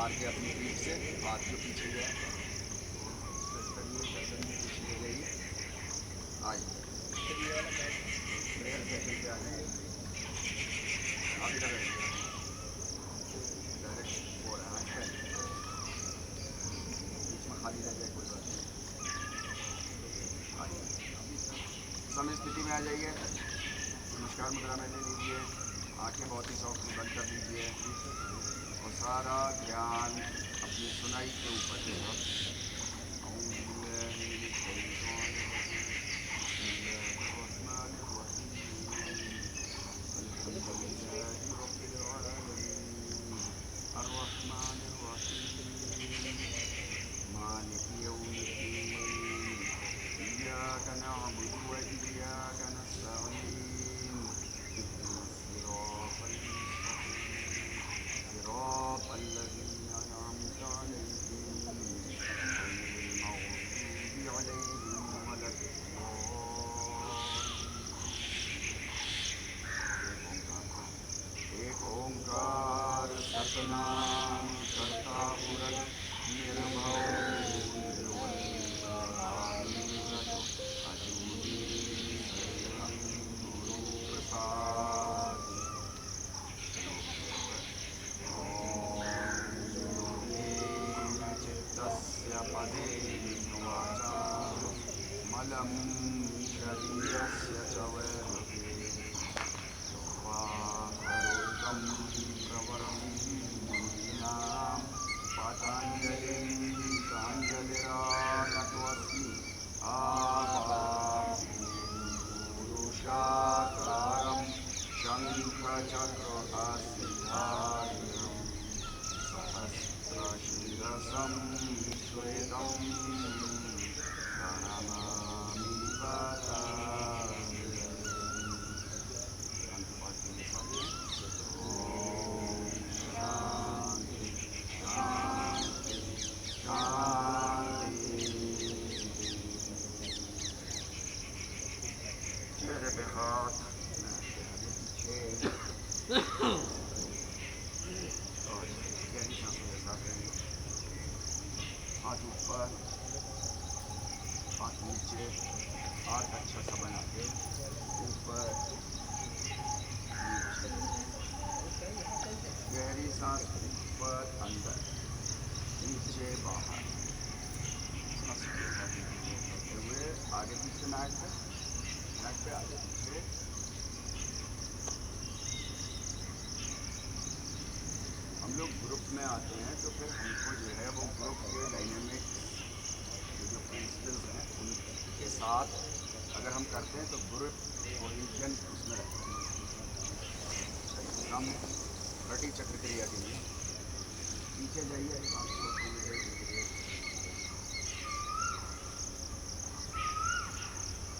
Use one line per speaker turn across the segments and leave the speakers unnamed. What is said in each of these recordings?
मार के अपनी पीठ से हाथ जो पीछे जाए स्ट्रेच करिए, गर्दन भी पीछे ले जाइए। आइए प्रेयर सेकंड पे आ जाएंगे। आप इधर रहेंगे, डायरेक्ट वो है हाथ पे, बीच में खाली रह जाए कोई बात नहीं। आइए समय स्थिति में आ जाइए, नमस्कार मुद्रा में ले लीजिए, आंखें बहुत ही सॉफ्टली बंद कर लीजिए और सारा ध्यान अपनी सुनाई के ऊपर देगा। मालिक यौमिद्दीन इय्याक नअबुदु व इय्याक नस्तईन इहदिनस सिरातल मुस्तकीम सिरातल लज़ीना अनअमता अलैहिम गैरिल मग़ज़ूबि अलैहिम वलद्दाल्लीन। एक ओंकार सतनाम करता पुरख निर्भव निर्वैर अजूनी शरणं गुरु प्रसाद। योगेन चित्तस्य पदेन वाचा मलं शरीरस्य च वैभवे वाकरोतं प्रवरं मुनीनां पाताञ्जलिं प्राञ्जलिरानतोऽस्मि आपापुरुषाकारं शङ्खचक्रगदाश्वेतं सहस्रशिरसं श्वेतं प्रणमामि पतञ्जलिं। शांति शांति शांति। चेहरे पे हाथ, आगे पीछे और गहरी सांसों के साथ रहेंगे। हाथ ऊपर, हाथ नीचे, हाथ अच्छा सा बना के ऊपर नीचे, गहरी सांस ऊपर अंदर नीचे बाहर, सांस के साथ करते हुए आगे पीछे नाक पे आगे पीछे। हम लोग ग्रुप में आते हैं तो फिर हमको जो है वो ग्रुप के डायनेमिक जो प्रिंसिपल्स हैं उनके साथ अगर हम करते हैं तो ग्रुप कोहेजन उसमें रहता है। हम घटी चक्र क्रिया के लिए पीछे जाइए, सांस छोड़ते हुए जाइए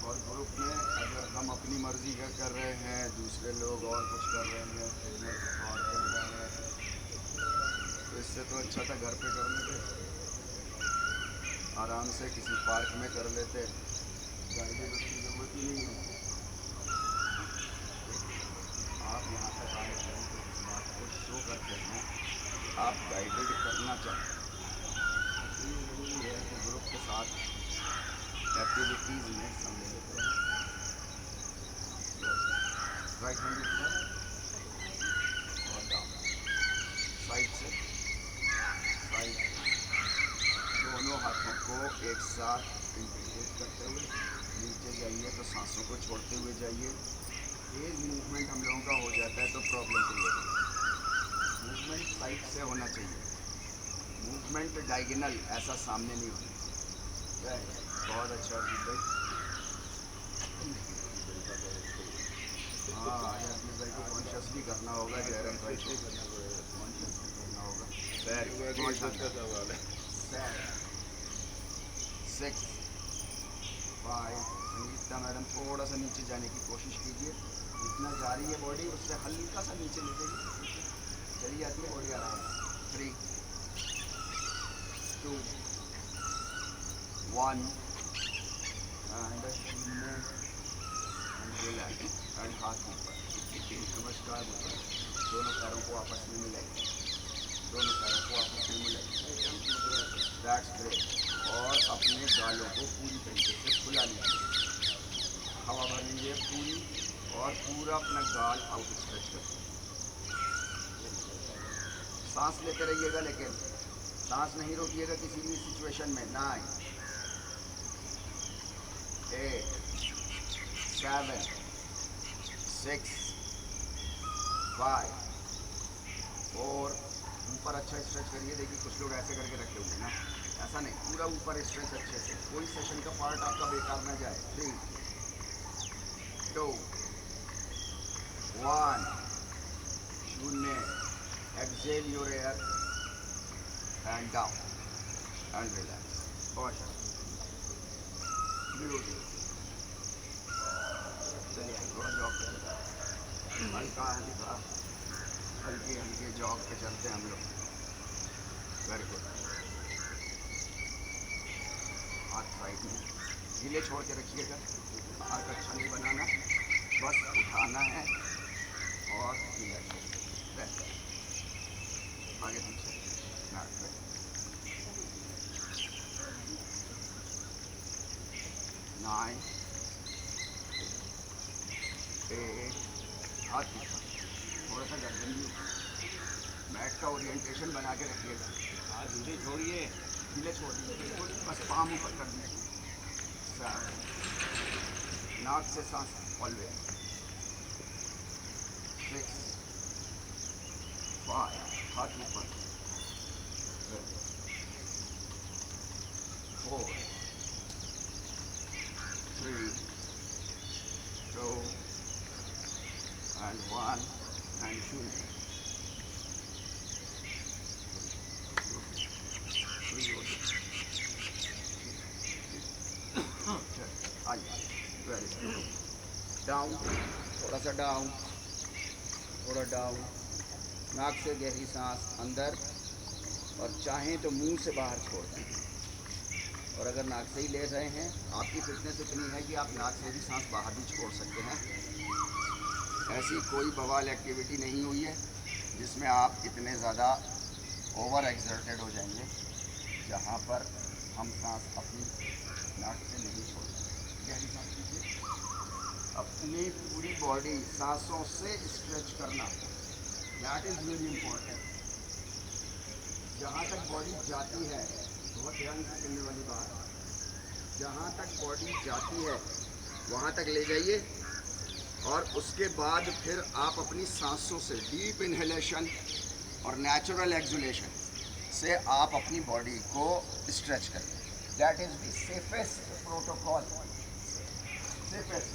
और ग्रुप में अगर हम अपनी मर्जी का कर रहे हैं, दूसरे लोग और कुछ कर रहे हैं, ट्रेनर कुछ और कर रहे हैं, तो इससे तो अच्छा था घर पे कर लेते, आराम से किसी पार्क में कर लेते, गाइडेड की ज़रूरत ही नहीं है। आप यहाँ तक आए हैं तो इस बात को शो करते हैं कि आप गाइडेड करना चाहते हैं। ये है कि ग्रुप के साथ एक्टिविटीज़ में सम्मिलित रहें। राइट हैंड ऊपर और डाउन, साइड से साइड, दोनों हाथों को एक साथ इंटीग्रेट करते हुए नीचे जाइए तो सांसों को छोड़ते हुए जाइए। तेज मूवमेंट हम लोगों का हो जाता है तो प्रॉब्लम क्रिएट होती है। मूवमेंट साइड से होना चाहिए, मूवमेंट डायगोनल, ऐसा सामने नहीं होना चाहिए। बहुत अच्छा अजीत भाई। हाँ, अजीत भाई को कॉन्शियसली करना होगा, जयराम भाई को कॉन्शियसली करना होगा। Very good. 6 5। संगीता मैडम थोड़ा सा नीचे जाने की कोशिश कीजिए, जितना जा रही है बॉडी उससे हल्का सा नीचे ले जाइए, चली जाती है बॉडी आराम। 3 2 1 एंड रिलैक्स एंड हाथ ऊपर। नमस्कार मुद्रा, दोनों पैरों को आपस में मिलाइए। दोनों पैरों को आपस में मिले। That's great. और अपने गालों को पूरी तरीके से फुला लीजिए, हवा भर लीजिए पूरी, और पूरा अपना गाल आउट स्ट्रेच कर दीजिए। सांस लेते रहिएगा, लेकिन सांस नहीं रोकिएगा किसी भी सिचुएशन में। 9, 8, 7, 6, 5, 4। ऊपर अच्छा स्ट्रेच करिए। देखिए कुछ लोग ऐसे करके रखे हुए हैं ना, ऐसा नहीं, पूरा ऊपर स्ट्रेच अच्छे से, कोई सेशन का पार्ट आपका बेकार ना जाए। 3, 2, 1, शून्य। Exhale your air and down and relax. बहुत ब्यूटीफुल। चलिए थोड़ा जॉब पे चलते हैं, हल्का हल्का हल्के हल्के जॉब पे चलते हैं हम लोग। Very good. हाथ साइड में ढीले छोड़ के रखिएगा, हाथ अच्छा नहीं बनाना, बस उठाना है और रिलैक्स। आगे पीछे ना, 9, 8। हाथ पीछा, थोड़ा सा गर्दन भी मैट का ओरिएंटेशन बना के रखिएगा। हाथ ढीले छोड़िए, ढीले छोड़ दीजिए बिल्कुल, बस पाम ऊपर कर दीजिए। 7, नाक से सांस ऑलवेज। 6, 5, हाथ ऊपर। 4, 3, 2 and 1 and 2। आइए, डाउन, थोड़ा सा डाउन, थोड़ा डाउन। नाक से गहरी सांस अंदर, और चाहें तो मुंह से बाहर छोड़ दें। और अगर नाक से ही ले रहे हैं, आपकी फिटनेस इतनी है कि आप नाक से भी सांस बाहर भी छोड़ सकते हैं। ऐसी कोई बवाल एक्टिविटी नहीं हुई है जिसमें आप इतने ज़्यादा ओवर एक्सर्टेड हो जाएंगे, जहाँ पर हम सांस अपनी नाक से नहीं छोड़ सकते। गहरी सांस लीजिए, अपनी पूरी बॉडी सांसों से स्ट्रेच करना, दैट इज़ वेरी इम्पोर्टेंट। जहाँ तक बॉडी जाती है, बहुत ध्यान से सुनने वाली बात, जहाँ तक बॉडी जाती है वहाँ तक ले जाइए, और उसके बाद फिर आप अपनी सांसों से डीप इनहेलेशन और नेचुरल एक्सुलेशन से आप अपनी बॉडी को स्ट्रेच करें। That is the safest protocol, safest.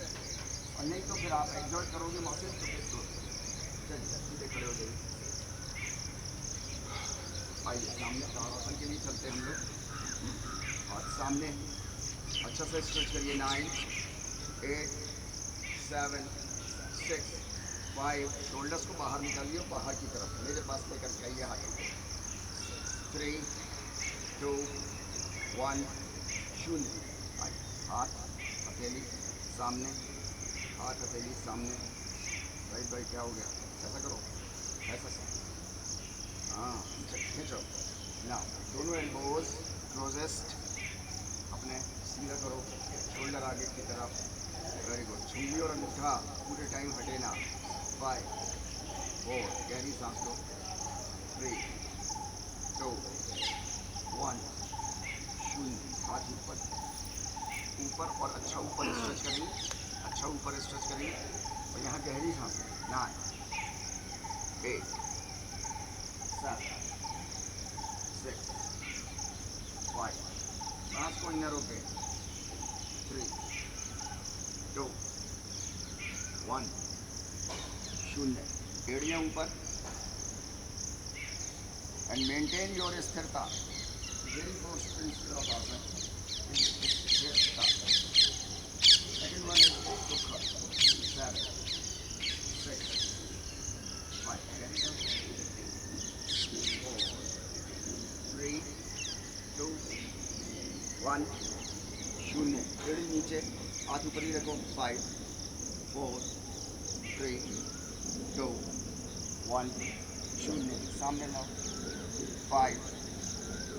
और नहीं तो फिर आप एक्सर्ट करोगे मसल्स तो फिर चलिए सीधे खड़े हो जाइए। आइए सामने ताड़ासन के लिए चलते हैं हम लोग। हाथ सामने, अच्छा से स्ट्रेच करिए। 9, 8, 7, 6, 5। शोल्डर्स को बाहर निकालिए, बाहर की तरफ मेरे पास लेकर के आइए हाथों को। 3, 2, 1, शून्य। आइए, हाथ हथेली सामने, हाथ हथेली सामने। भाई क्या हो गया? ऐसा करो, ऐसा। हाँ, खींचो। ना, दोनों एल्बोज क्लोजेस्ट, अपने सीधा करो, शोल्डर आगे की तरफ। Very good. उंगली और अंगूठा पूरे टाइम हटे ना। 5, 4, गहरी सांस लो। 3, 2, 1, शून्य। हाथ ऊपर ऊपर, और अच्छा ऊपर स्ट्रेच करिए, अच्छा ऊपर स्ट्रेच करिए, और यहाँ गहरी सांस। 9, 8, 7, 6, 5। सांस को न रोके। 3, 2, 1, शून्य। एड़ियाँ ऊपर, एंड मेंटेन योर स्थिरता। वेरी फर्स्ट प्रिंसिपल ऑफ आसन इज स्थिरता। सेकंड वन इज सुख। 7, 6, 5, 4, 3, 2, 1, शून्य। एड़ी नीचे, हाथ ऊपर ही रखो। 5, 4, 3, 2, 1, शून्य। सामने लाओ। 5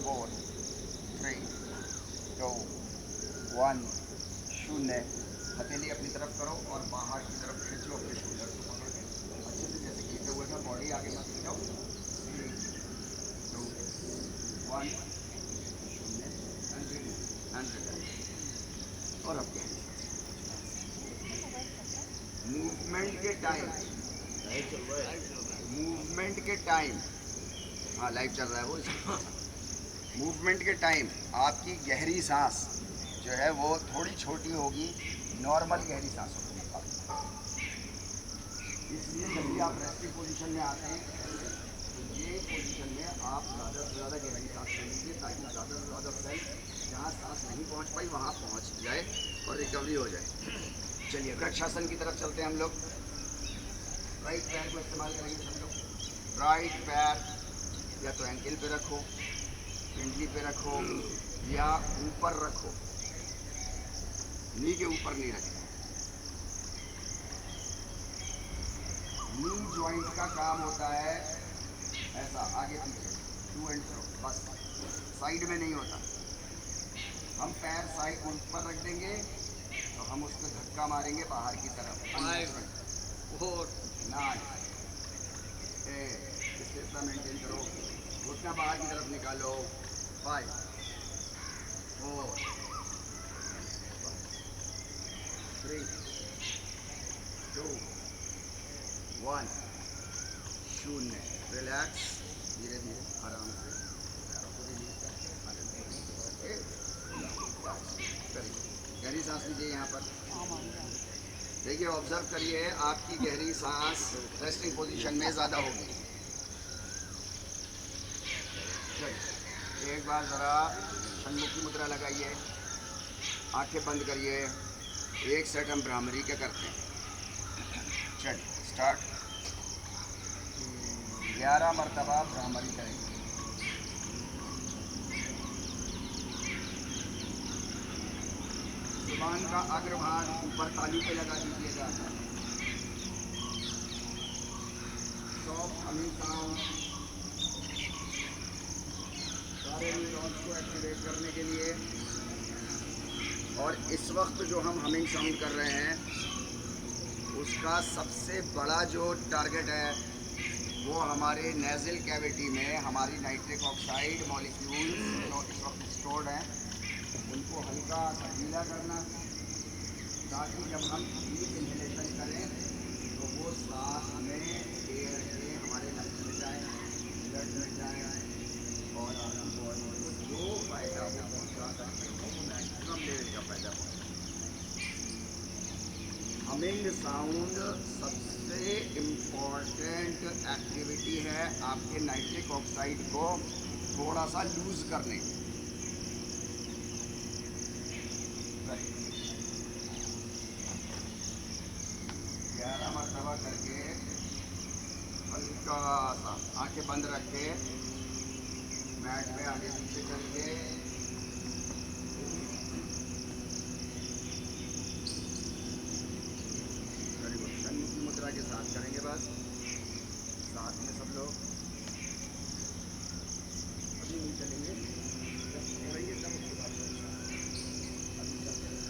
4 3 2 1 शून्य। हथेली अपनी तरफ करो और बाहर की तरफ खींचो अपने शोल्डर को पकड़ के अच्छे से, जैसे खींचे हुए था। बॉडी आगे मत ले जाओ। 3 2 1 शून्य। और अब गहरी मूवमेंट के टाइम, मूवमेंट के टाइम, हाँ लाइव चल रहा है वो। मूवमेंट के टाइम आपकी गहरी सांस जो है वो थोड़ी छोटी होगी, नॉर्मल गहरी सांस होगी। इसलिए जब भी आप रेस्टिंग पोजीशन में आते हैं तो ये पोजीशन में आप ज़्यादा से ज़्यादा गहरी सांस ले लीजिए, ताकि ज़्यादा से ज़्यादा सेल जहाँ सांस नहीं पहुँच पाई वहाँ पहुँच जाए और रिकवरी हो जाए। चलिए वृक्षासन की तरफ चलते हैं हम लोग। राइट पैर को इस्तेमाल करेंगे हम लोग। राइट पैर या तो एंकल पे रखो, पिंडली पे रखो या ऊपर रखो, नी के ऊपर नहीं रखें। नी जॉइंट का काम होता है ऐसा आगे पीछे, टू एंड फ्रो, बस साइड में नहीं होता। हम पैर साइड ऊपर रख देंगे तो हम उसको धक्का मारेंगे बाहर की तरफ। 5 4 9 8 मेंटेन करो, घुटना बाहर की तरफ निकालो। 5 4 3 2 1 शून्य। रिलैक्स, धीरे धीरे आराम से पैरों को रिलीज करके गहरी सांस लीजिए। यहाँ पर देखिए, ऑब्जर्व करिए, आपकी गहरी सांस रेस्टिंग पोजीशन में ज़्यादा होगी। चलिए एक बार ज़रा षण्मुखी मुद्रा लगाइए, आंखें बंद करिए। एक सेट हम भ्रामरी के करते हैं। चलिए स्टार्ट। 11 मरतबा भ्रामरी करेंगे। जुबान का अग्रभाग ऊपर तालू पे लगा दीजिएगा। सॉफ्ट हमिंग साउंड सारे न्यूरॉन्स को एक्टिवेट करने के लिए। और इस वक्त जो हम हमिंग साउंड कर रहे हैं उसका सबसे बड़ा जो टारगेट है वो हमारे नेज़ल कैविटी में हमारी नाइट्रिक ऑक्साइड मॉलिक्यूल जो इस वक्त स्टोर्ड हैं उनको हल्का सा ढीला करना, ताकि जब हम डीप इन्हेलेशन करें तो वो सांस में एयर के हमारे लंग्स में जाए, ब्लड में जाए और आपकी बॉडी को जो फायदा वो पहुँचा सकते हो वो मैक्सिमम लेवल का फायदा पहुँचा। हमिंग साउंड सबसे इम्पॉर्टेंट एक्टिविटी है आपके नाइट्रिक ऑक्साइड को थोड़ा सा लूज करने। 11 मरतबा करके हल्का सा आंखें बंद रख के मैट पे आगे पीछे करके षण्मुखी मुद्रा के साथ करेंगे। बस साथ में सब लोग अभी नहीं चलेंगे, करेंगे तब उसके बाद अभी चलते हैं।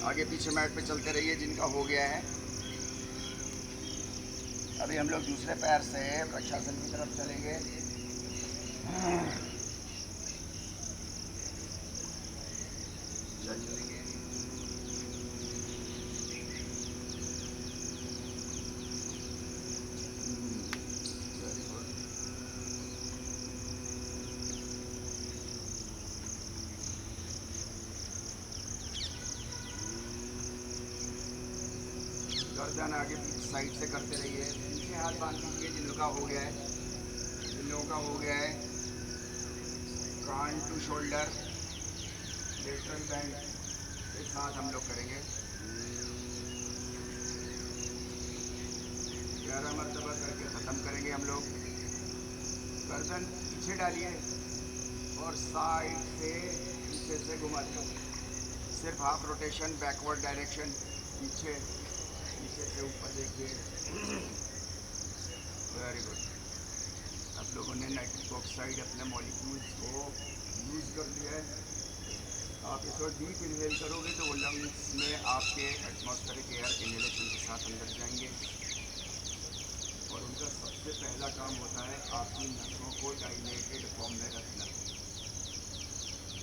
आगे पीछे मैट पे चलते रहिए जिनका हो गया है। अभी हम लोग दूसरे पैर से वृक्षासन की तरफ चलेंगे। चलेंगे गर्दन आगे साइड से करते रहिए। पीछे हाथ बांध लीजिए जिन लोगों का हो गया है, जिन लोगों का हो गया है कान टू शोल्डर, लेटरल बैंड के साथ हम लोग करेंगे। 11 मरतबा करके ख़त्म करेंगे हम लोग। गर्दन पीछे डालिए और साइड से पीछे से घुमाते हो, सिर्फ हाफ रोटेशन, बैकवर्ड डायरेक्शन, पीछे पीछे से ऊपर देखिए। Very good. आप लोगों ने नाइट्रिक ऑक्साइड अपने मॉलिक्यूल्स को यूज़ कर लिया है। आप इसको डीप इनहेल करोगे तो वो लंग्स में आपके एटमॉस्फेरिक एयर इनहेलेशन के साथ अंदर जाएंगे और उनका सबसे पहला काम होता है आपकी नसों को डाइलेटेड फॉर्म में रखना।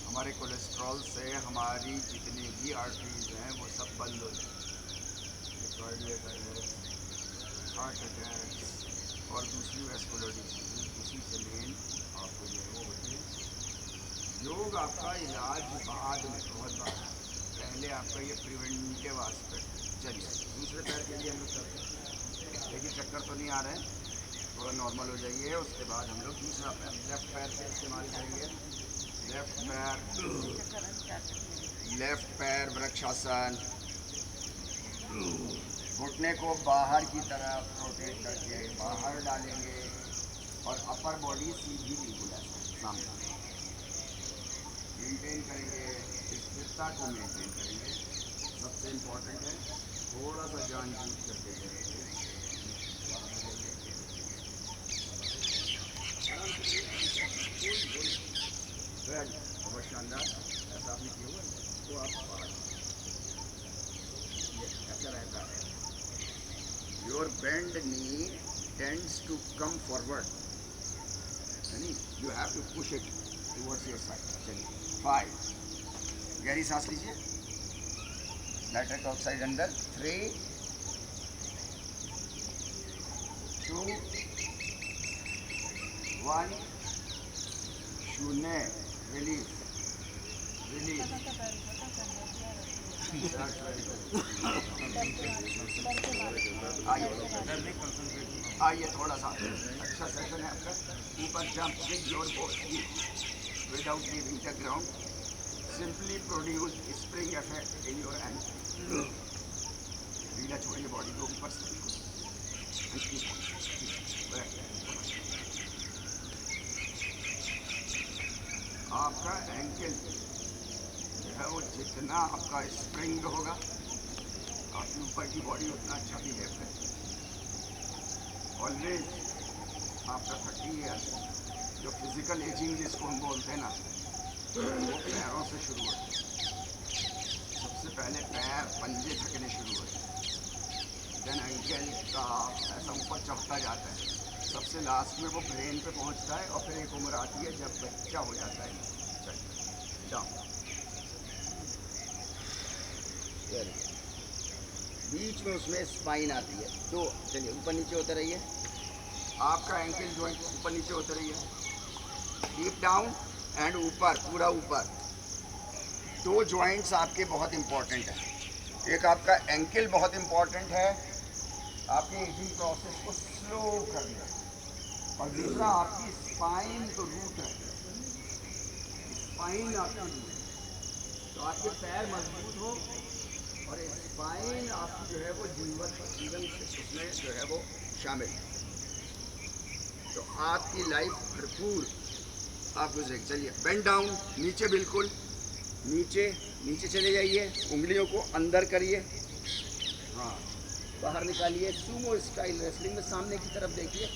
हमारे कोलेस्ट्रॉल से हमारी जितनी भी आर्टरीज हैं वो सब बंद हो जाएंगी। कार्डियक अरेस्ट, हार्ट अटैक्स और दूसरी वैस्कुलर डिजीज उसी से मेन आपको जो है वो होती है। योग आपका इलाज बाद में बहुत बार, पहले आपका ये प्रिवेंटिव एस्पेक्ट। चलिए दूसरे पैर के लिए हम लोग चलते हैं। देखिए चक्कर तो नहीं आ रहे हैं, थोड़ा नॉर्मल हो जाइए। उसके बाद हम लोग दूसरा पैर लेफ्ट पैर से इस्तेमाल करेंगे। लेफ्ट पैर वृक्षासन, घुटने को बाहर की तरफ रोटेट करके बाहर डालेंगे और अपर बॉडी सीधी बिल्कुल ऐसा सामने मेंटेन करेंगे। स्थिरता को मेंटेन करेंगे। सबसे इम्पोर्टेंट है थोड़ा सा जान बूझ करके जो है बाहर आ जाइए। आराम से वेल, बहुत शानदार। ऐसा आपने किया हुआ है, इसको आप बाहर ये ऐसा रहता है। Your bend knee tends to come forward, यानी you have to push it towards your side. चलिए 5, गहरी सांस लीजिए, नाइट्रिक ऑक्साइड अंदर। 3, 2, 1, 0, रिलीज रिलीज। आइए थोड़ा सा अच्छा सेशन है आपका। ऊपर jump with your body without leaving the ground, simply produce spring effect in your ankle. ढीला छोड़िए बॉडी को ऊपर से बिल्कुल। आपका एंकल जो है वो जितना आपका स्प्रिंग होगा, आपकी ऊपर की बॉडी उतना अच्छा बिहेव करेगी। ऑलवेज आफ्टर 30 ईयर्स जो फिजिकल एजिंग जिसको हम बोलते हैं ना, वो पैरों से शुरू होती है। सबसे पहले पैर पंजे थकने शुरू होते हैं, देन एंकल का ऐसा ऊपर चढ़ता जाता है, सबसे लास्ट में वो ब्रेन पे पहुंचता है और फिर एक उम्र आती है जब बच्चा हो जाता है। चलिए डाउन, बीच में उसमें स्पाइन आती है। तो चलिए ऊपर नीचे होते रहिए, आपका एंकल जॉइंट ऊपर नीचे होते रहिए, डीप डाउन एंड ऊपर, पूरा ऊपर। 2 जॉइंट्स आपके बहुत इंपॉर्टेंट है। एक आपका एंकल बहुत इंपॉर्टेंट है, आपके ईटिंग प्रोसेस को स्लो करना, और दूसरा आपकी स्पाइन को रूट है। स्पाइन आपकी रूट, तो आपके पैर मजबूत हो और स्पाइन आपकी जो है वो जीवन उसमें जो है वो शामिल, तो आपकी लाइफ भरपूर आप गुजरेगी। चलिए बेंड डाउन, नीचे बिल्कुल नीचे नीचे चले जाइए, उंगलियों को अंदर करिए, हाँ बाहर निकालिए। सूमो स्टाइल रेसलिंग में सामने की तरफ देखिए,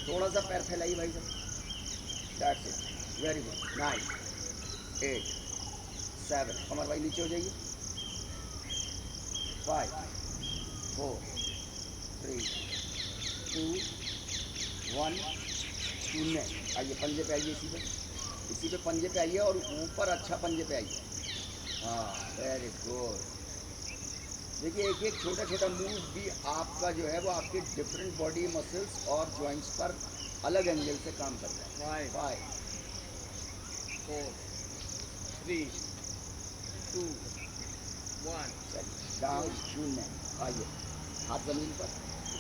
थोड़ा सा पैर फैलाइए भाई साहब। That's it, very good. 9, 8, 7, कमर भाई नीचे हो जाइए। 5, 4, 3, 2, 1, 0। आइए पंजे पे आइए, इसी पे पंजे पे आइए और ऊपर अच्छा पंजे पे आइए। हाँ वेरी गुड। देखिए एक एक छोटा छोटा मूव भी आपका जो है वो आपके डिफरेंट बॉडी मसल्स और जॉइंट्स पर अलग एंगल से काम करता है। 5, 4, 3, 2, 1, डाउन, 0। आइए हाथ जमीन पर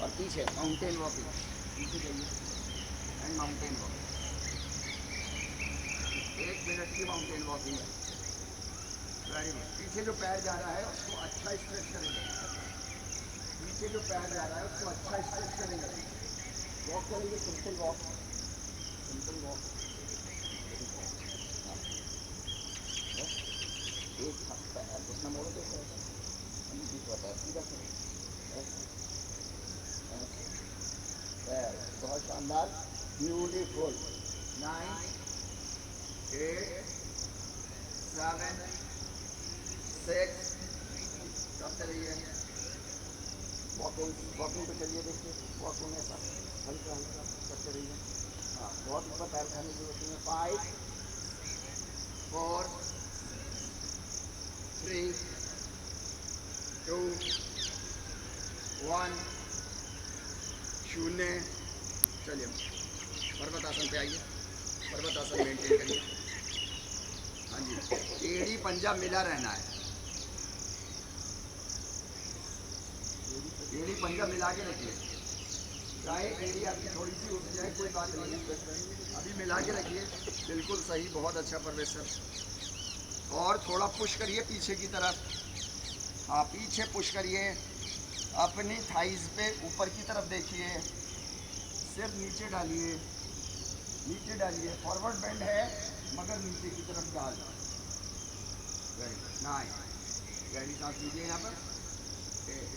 और पीछे माउंटेन वॉकिंग, पीछे जाइए एंड माउंटेन वॉकिंग। 1 मिनट की माउंटेन वॉकिंग है। Very good. पीछे जो पैर जा रहा है उसको अच्छा स्ट्रेच करेंगे। पीछे जो पैर जा रहा है उसको अच्छा स्ट्रेच करेंगे। वॉक करेंगे, सिंपल वॉक, सिंपल वॉक। एक हाथ पैर कितना मोड़ो तो होता है, सीधा करो, बहुत शानदार, ब्यूटीफुल। 9 8 7 6। कब चलिए वॉकिंग, वॉकिंग पे चलिए, देखिए वॉकिंग ऐसा हल्का हल्का करते रहिए। हाँ, बहुत ऊपर पैर उठाने की जरूरत नहीं है। 5 4 3 2 1 0। चलिए पर्वत आसन पे आइए, पर्वत आसन मेंटेन करिए। हाँ जी, एड़ी पंजा मिला रहना है, एड़ी पंजा मिला के रखिए। चाहे एड़ी आपकी थोड़ी सी उठ जाए कोई बात नहीं है, अभी मिला के रखिए। बिल्कुल सही, बहुत अच्छा परवेश सर। और थोड़ा पुश करिए पीछे की तरफ। हाँ, पीछे पुश करिए, अपनी थाइज पे ऊपर की तरफ देखिए, सिर नीचे डालिए, नीचे डालिए। फॉरवर्ड बेंड है मगर नीचे की तरफ डाल। Very good. 9 गहरी सांस लीजिए यहाँ पर। 8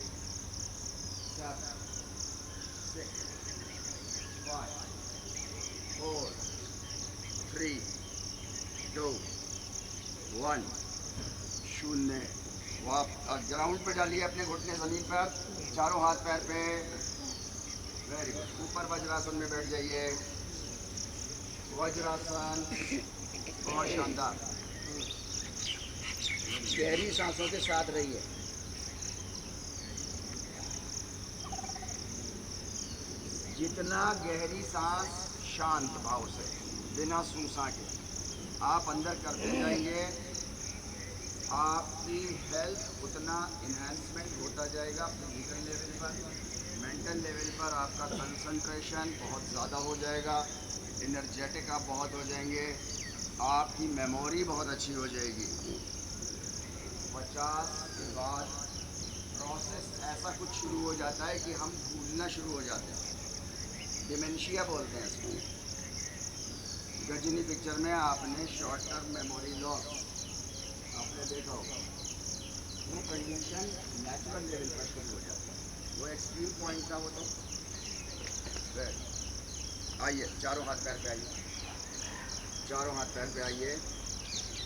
7 6 5 4 3 2 1 0। आप ग्राउंड पे डालिए अपने घुटने ज़मीन पर, चारों हाथ पैर पे। Very good. ऊपर वज्रासन में बैठ जाइए, वज्रासन, बहुत शानदार। गहरी सांसों के साथ रहिए। जितना गहरी सांस शांत भाव से बिना सूसा के आप अंदर करते जाएंगे, आपकी हेल्थ उतना इन्हेंसमेंट होता जाएगा। फिजिकल लेवल पर, मेंटल लेवल पर आपका कंसंट्रेशन बहुत ज़्यादा हो जाएगा, एनर्जेटिक आप बहुत हो जाएंगे, आपकी मेमोरी बहुत अच्छी हो जाएगी। 50 के बाद प्रोसेस ऐसा कुछ शुरू हो जाता है कि हम भूलना शुरू हो जाते हैं, डिमेंशिया बोलते हैं इसको। गजनी पिक्चर में आपने शॉर्ट टर्म मेमोरी लॉस आपने देखा होगा। वो कंडीशन नेचुरल लेवल पर शुरू हो जाता है, वो एक्सट्रीम पॉइंट था वो तो। आइए, चारों हाथ पैर पे आइए, चारों हाथ पैर पे आइए।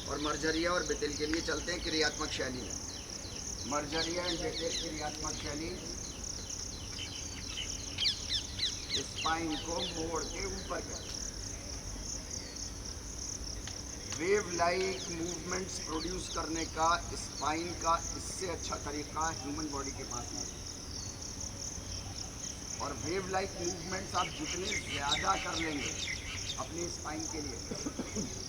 और मर्जरिया और बितिल के लिए चलते हैं क्रियात्मक शैली में। मर्जरिया एंड बितिल क्रियात्मक शैली। स्पाइन को मोड़ के ऊपर कर, वेव लाइक मूवमेंट्स प्रोड्यूस करने का स्पाइन का इससे अच्छा तरीका ह्यूमन बॉडी के पास नहीं है। और वेव लाइक मूवमेंट्स आप जितने ज़्यादा कर लेंगे अपनी स्पाइन के लिए,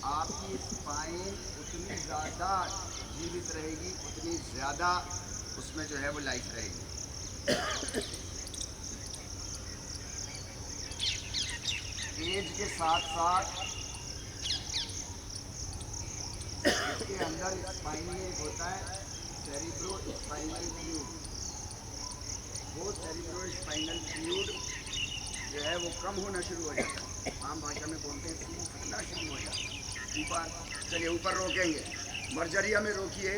आपकी स्पाइन उतनी ज़्यादा जीवित रहेगी, उतनी ज़्यादा उसमें जो है वो लाइफ रहेगी। एज के साथ साथ इसके अंदर स्पाइन में एक होता है सेरिब्रो स्पाइनल फ्लूइड। वो सेरिब्रो स्पाइनल फ्लूइड जो है वो कम होना शुरू हो जाता है, आम भाषा में बोलते हैं सूखना शुरू हो जाता है। ऊपर चलिए, ऊपर रोकेंगे, मर्जरिया में रोकिए,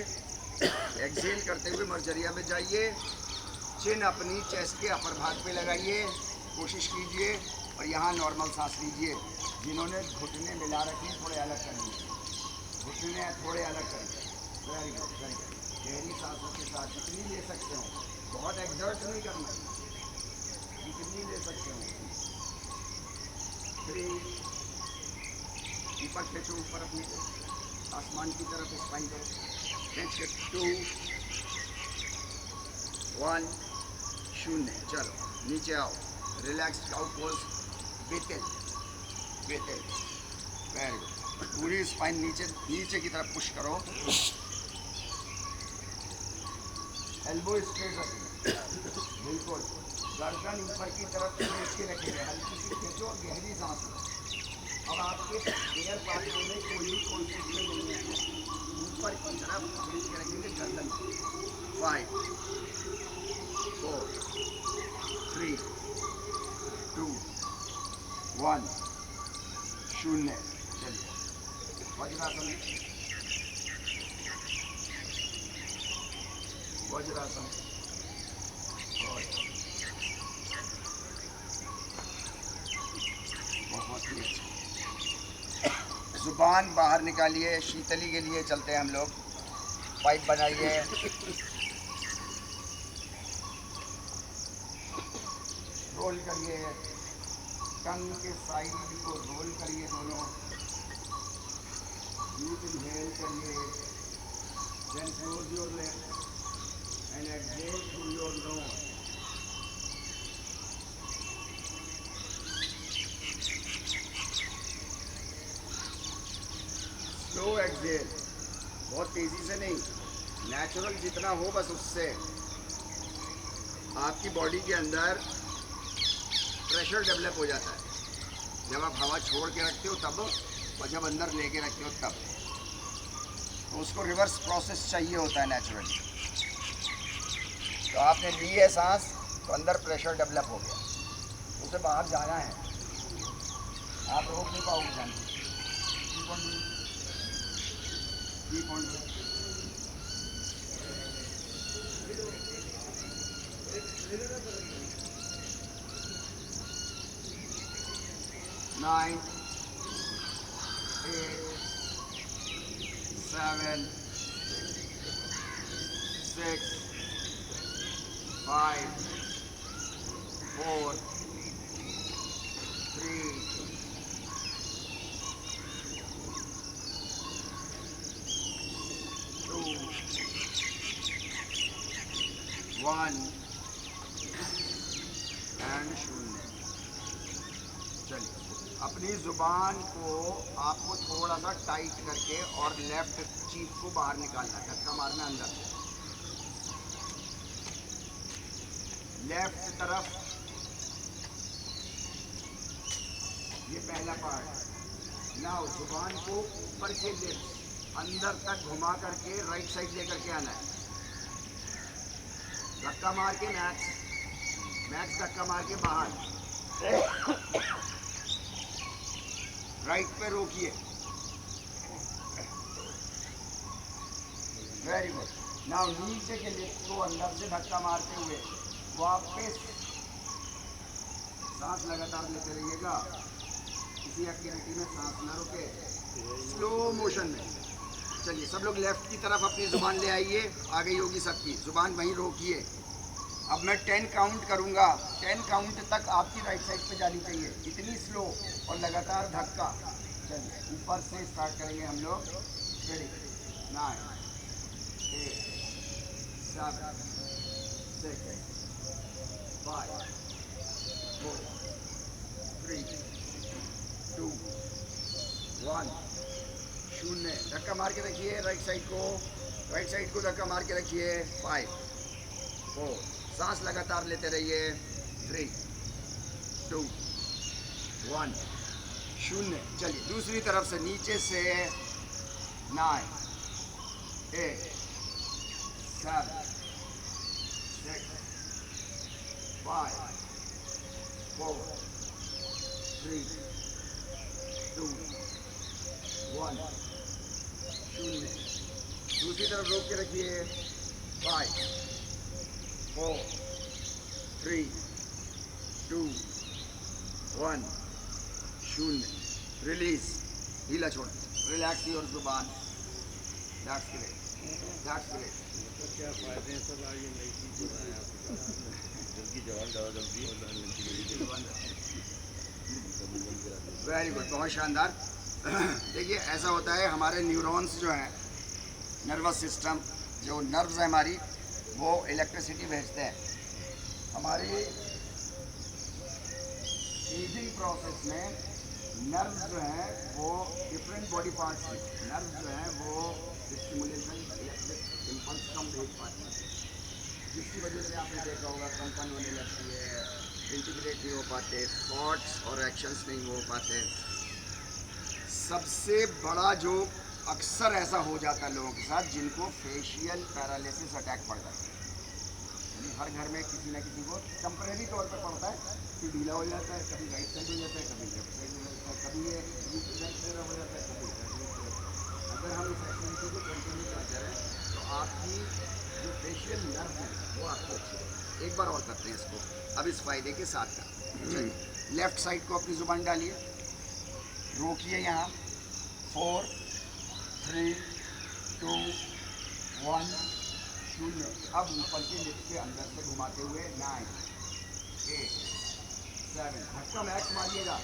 एक्सेल करते हुए मर्जरिया में जाइए। चिन अपनी चेस्ट के अपर भाग पे लगाइए, कोशिश कीजिए, और यहाँ नॉर्मल सांस लीजिए। जिन्होंने घुटने मिला रखे थोड़े अलग कर लीजिए, घुटने थोड़े अलग करिए। Very good, very good. गहरी सांसों के साथ जितनी ले सकते हो, बहुत एक्सर्ट नहीं करना, जितनी ले सकते हो। 3 ऊपर खींचो, ऊपर अपने को आसमान की तरफ स्पाइन करो, खींच के। 2 1 0। चलो नीचे आओ, रिलैक्स काउ पोज, बितिल बितिल। Very good. पूरी स्पाइन नीचे नीचे की तरफ पुश करो, एल्बो स्ट्रेट रखिए, बिल्कुल गर्दन ऊपर की तरफ खींच के रखिए, हल्की सी खींचो, गहरी सांस लो। अब आपके एयर पाथवे में कोई भी कॉन्स्टिट्यूएंट नहीं है, ऊपर की तरफ खींच के रखेंगे गर्दन। 5 4 3 2 1 0। चलिए वज्रासन, वज्रासन। बहुत ही अच्छा। जुबान बाहर निकालिए, शीतली के लिए चलते हैं हम लोग। पाइप बनाइए, रोल करिए, टंग के साइड को रोल करिए दोनों। डीप इनहेल करिए, then close your lips and exhale through your nose. Slow exhale, बहुत तेजी से नहीं, नेचुरल जितना हो बस उससे। आपकी बॉडी के अंदर प्रेशर डेवलप हो जाता है जब आप हवा छोड़ के रखते हो तब, और जब अंदर लेके रखते हो तब। तो उसको रिवर्स प्रोसेस चाहिए होता है नेचुरली। तो आपने ली है सांस तो अंदर प्रेशर डेवलप हो गया, उसे बाहर जाना है, आप रोक नहीं पाओगे जाने। Keep on doing. 9 8 7 6 5 4 3 2 1 एंड 0। चलिए अपनी ज़ुबान को आपको थोड़ा सा टाइट करके और लेफ्ट चीफ को बाहर निकालना, धक्का मारना अंदर। लेफ्ट तरफ, ये पहला पार्ट। नाउ ज़ुबान को ऊपर से लिप्स अंदर तक घुमा करके राइट साइड लेकर के आना है। धक्का मार के मैक्स धक्का मार के बाहर। राइट पे रोकिए। Very good. नाउ नीचे के लिप्स को अंदर से धक्का मारते हुए वापस सांस लगातार लेते रहिएगा। किसी एक्टिविटी में सांस ना रुके, स्लो मोशन में। चलिए सब लोग लेफ्ट की तरफ अपनी जुबान ले आइए, आ गई होगी सबकी जुबान, वहीं रोकिए। अब मैं 10 काउंट करूंगा, 10 काउंट तक आपकी राइट साइड पे जानी चाहिए, इतनी स्लो और लगातार धक्का। चलिए ऊपर से स्टार्ट करेंगे हम लोग। रेडी, 9 8 7 6 5 4 3 2 1 0। धक्का मार के रखिए राइट साइड को, राइट साइड को धक्का मार के रखिए। 5 4, सांस लगातार लेते रहिए। 3 2 1 0। चलिए दूसरी तरफ से नीचे से 9 8 7 6 5 4 3 2 1 0। दूसरी तरफ रोक के रखिए। 5 4 3 2 1 0। रिलीज, ढीला छोड़, रिलैक्स योर जुबान। That's great.
क्या फायदे हैं सर? आगे नई चीज़ बताएं आप। जल्दी जवान ज़्यादा जल्दी
वेरी गुड, बहुत शानदार। देखिए ऐसा होता है, हमारे न्यूरॉन्स जो हैं, नर्वस सिस्टम, जो नर्व्स हैं हमारी, वो इलेक्ट्रिसिटी भेजते हैं। हमारी एजिंग प्रोसेस में नर्व्स जो हैं वो डिफरेंट बॉडी पार्ट्स में नर्व्स जो हैं वो स्टिमुलेशन इलेक्ट्रिक इम्पल्स कम भेज पाती हैं, जिसकी वजह से आपने देखा होगा कंपन होने लगती है, इंटीग्रेट नहीं हो पाते, थॉट्स और एक्शंस नहीं हो पाते। सबसे बड़ा जो अक्सर ऐसा हो जाता है लोगों के साथ जिनको फेशियल पैरालिसिस अटैक पड़ जाता है, यानी हर घर में किसी ना किसी को टेम्परेरी तौर पर पड़ता है कि ढीला हो जाता है, कभी राइट साइड हो जाता है, कभी लेफ्ट साइड हो जाता है, कभी ये लेफ्ट साइड हो जाता है, कभी राइट साइड। अगर हम इस एक्टिविटी को कंटिन्यू करते रहें तो आपकी जो फेशियल नर्व है वो आपकी अच्छी रहेगी। एक बार और करते हैं इसको, अब इस फायदे के साथ करते हैं। लेफ्ट साइड को अपनी जुबान डालिए, रोकिए यहाँ, 4 3 2 1 0। अब ऊपर की लिप्स के अंदर से घुमाते हुए 9 8 7, झटका मैक्स मारिएगा,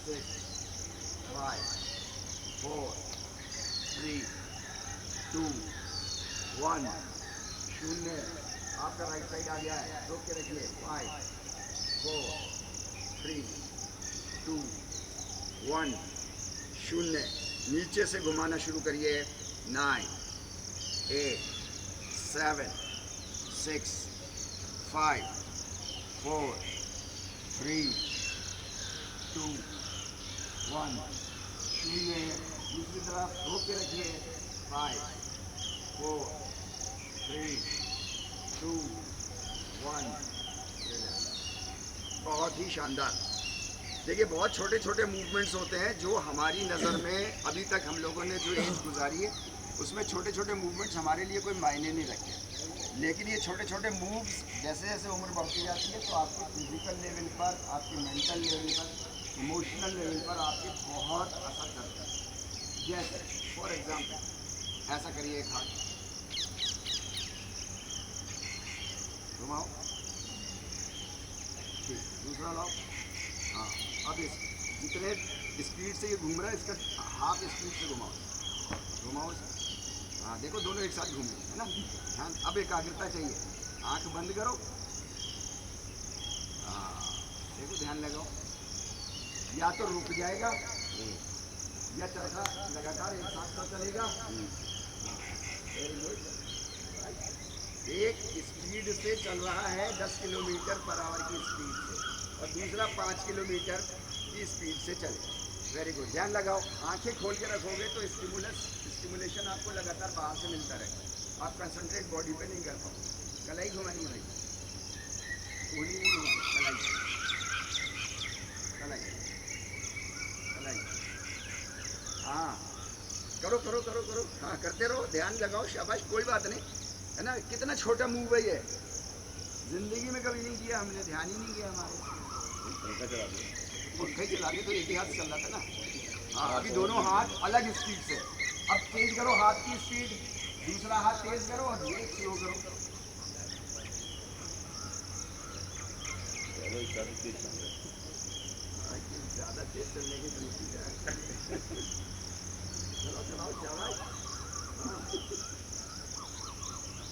6 5 4 3 2 1 0। आपका राइट साइड आ गया है, रोक के रखिए, 5 4 3 2 1 0। नीचे से घुमाना शुरू करिए, 9 8 7 6 5 4 3 2 1 0। दूसरी तरफ रोक के रखिए, 5 4 3 2 1। बहुत ही शानदार। देखिए, बहुत छोटे छोटे मूवमेंट्स होते हैं जो हमारी नज़र में अभी तक हम लोगों ने जो एज गुजारी है उसमें छोटे छोटे मूवमेंट्स हमारे लिए कोई मायने नहीं रखते, लेकिन ये छोटे छोटे मूव्स जैसे जैसे उम्र बढ़ती जाती है तो आपके फिजिकल लेवल पर, आपके मेंटल लेवल पर, इमोशनल लेवल पर आपके बहुत असर करते हैं। जैसे फॉर एग्जांपल ऐसा करिए, एक हाथ घुमाओ, ठीक, दूसरा लाओ, हाँ। अब इस जितने स्पीड से ये घूम रहा है इसका हाफ स्पीड से घुमाओ, घुमाओ इसे, हाँ देखो दोनों एक साथ घूमे, है ना। हाँ, अब एकाग्रता चाहिए, आंख बंद करो, हाँ देखो, ध्यान लगाओ, या तो रुक जाएगा या चरखा लगातार एक साथ तो चलेगा। Very good. एक स्पीड से चल रहा है 10 किलोमीटर पर आवर की स्पीड से और दूसरा 5 किलोमीटर की स्पीड से चले। वेरी गुड, ध्यान लगाओ, आंखें खोल के रखोगे तो स्टिमुलेशन आपको लगातार बाहर से मिलता रहेगा, आप कंसंट्रेट बॉडी पे नहीं कर पाओगे। कलाई घुमानी भाई, उंगली नहीं घुमानी, कलाई कलाई, हाँ करो करो करो करो, हाँ करते रहो, ध्यान लगाओ, शाबाश, कोई बात नहीं, है ना। कितना छोटा मूव है ये, जिंदगी में कभी नहीं किया हमने, ध्यान ही नहीं किया हमारे। पंखा चला दिया, पंखा चला के तो एक ही हाथ चल रहा था ना। हाँ, अभी दोनों हाथ अलग स्पीड से, अब तेज करो हाथ की स्पीड, दूसरा हाथ तेज करो और ये स्लो करो। ज़्यादा तेज चलने की जरूरत है। चलो चलाओ चलाओ,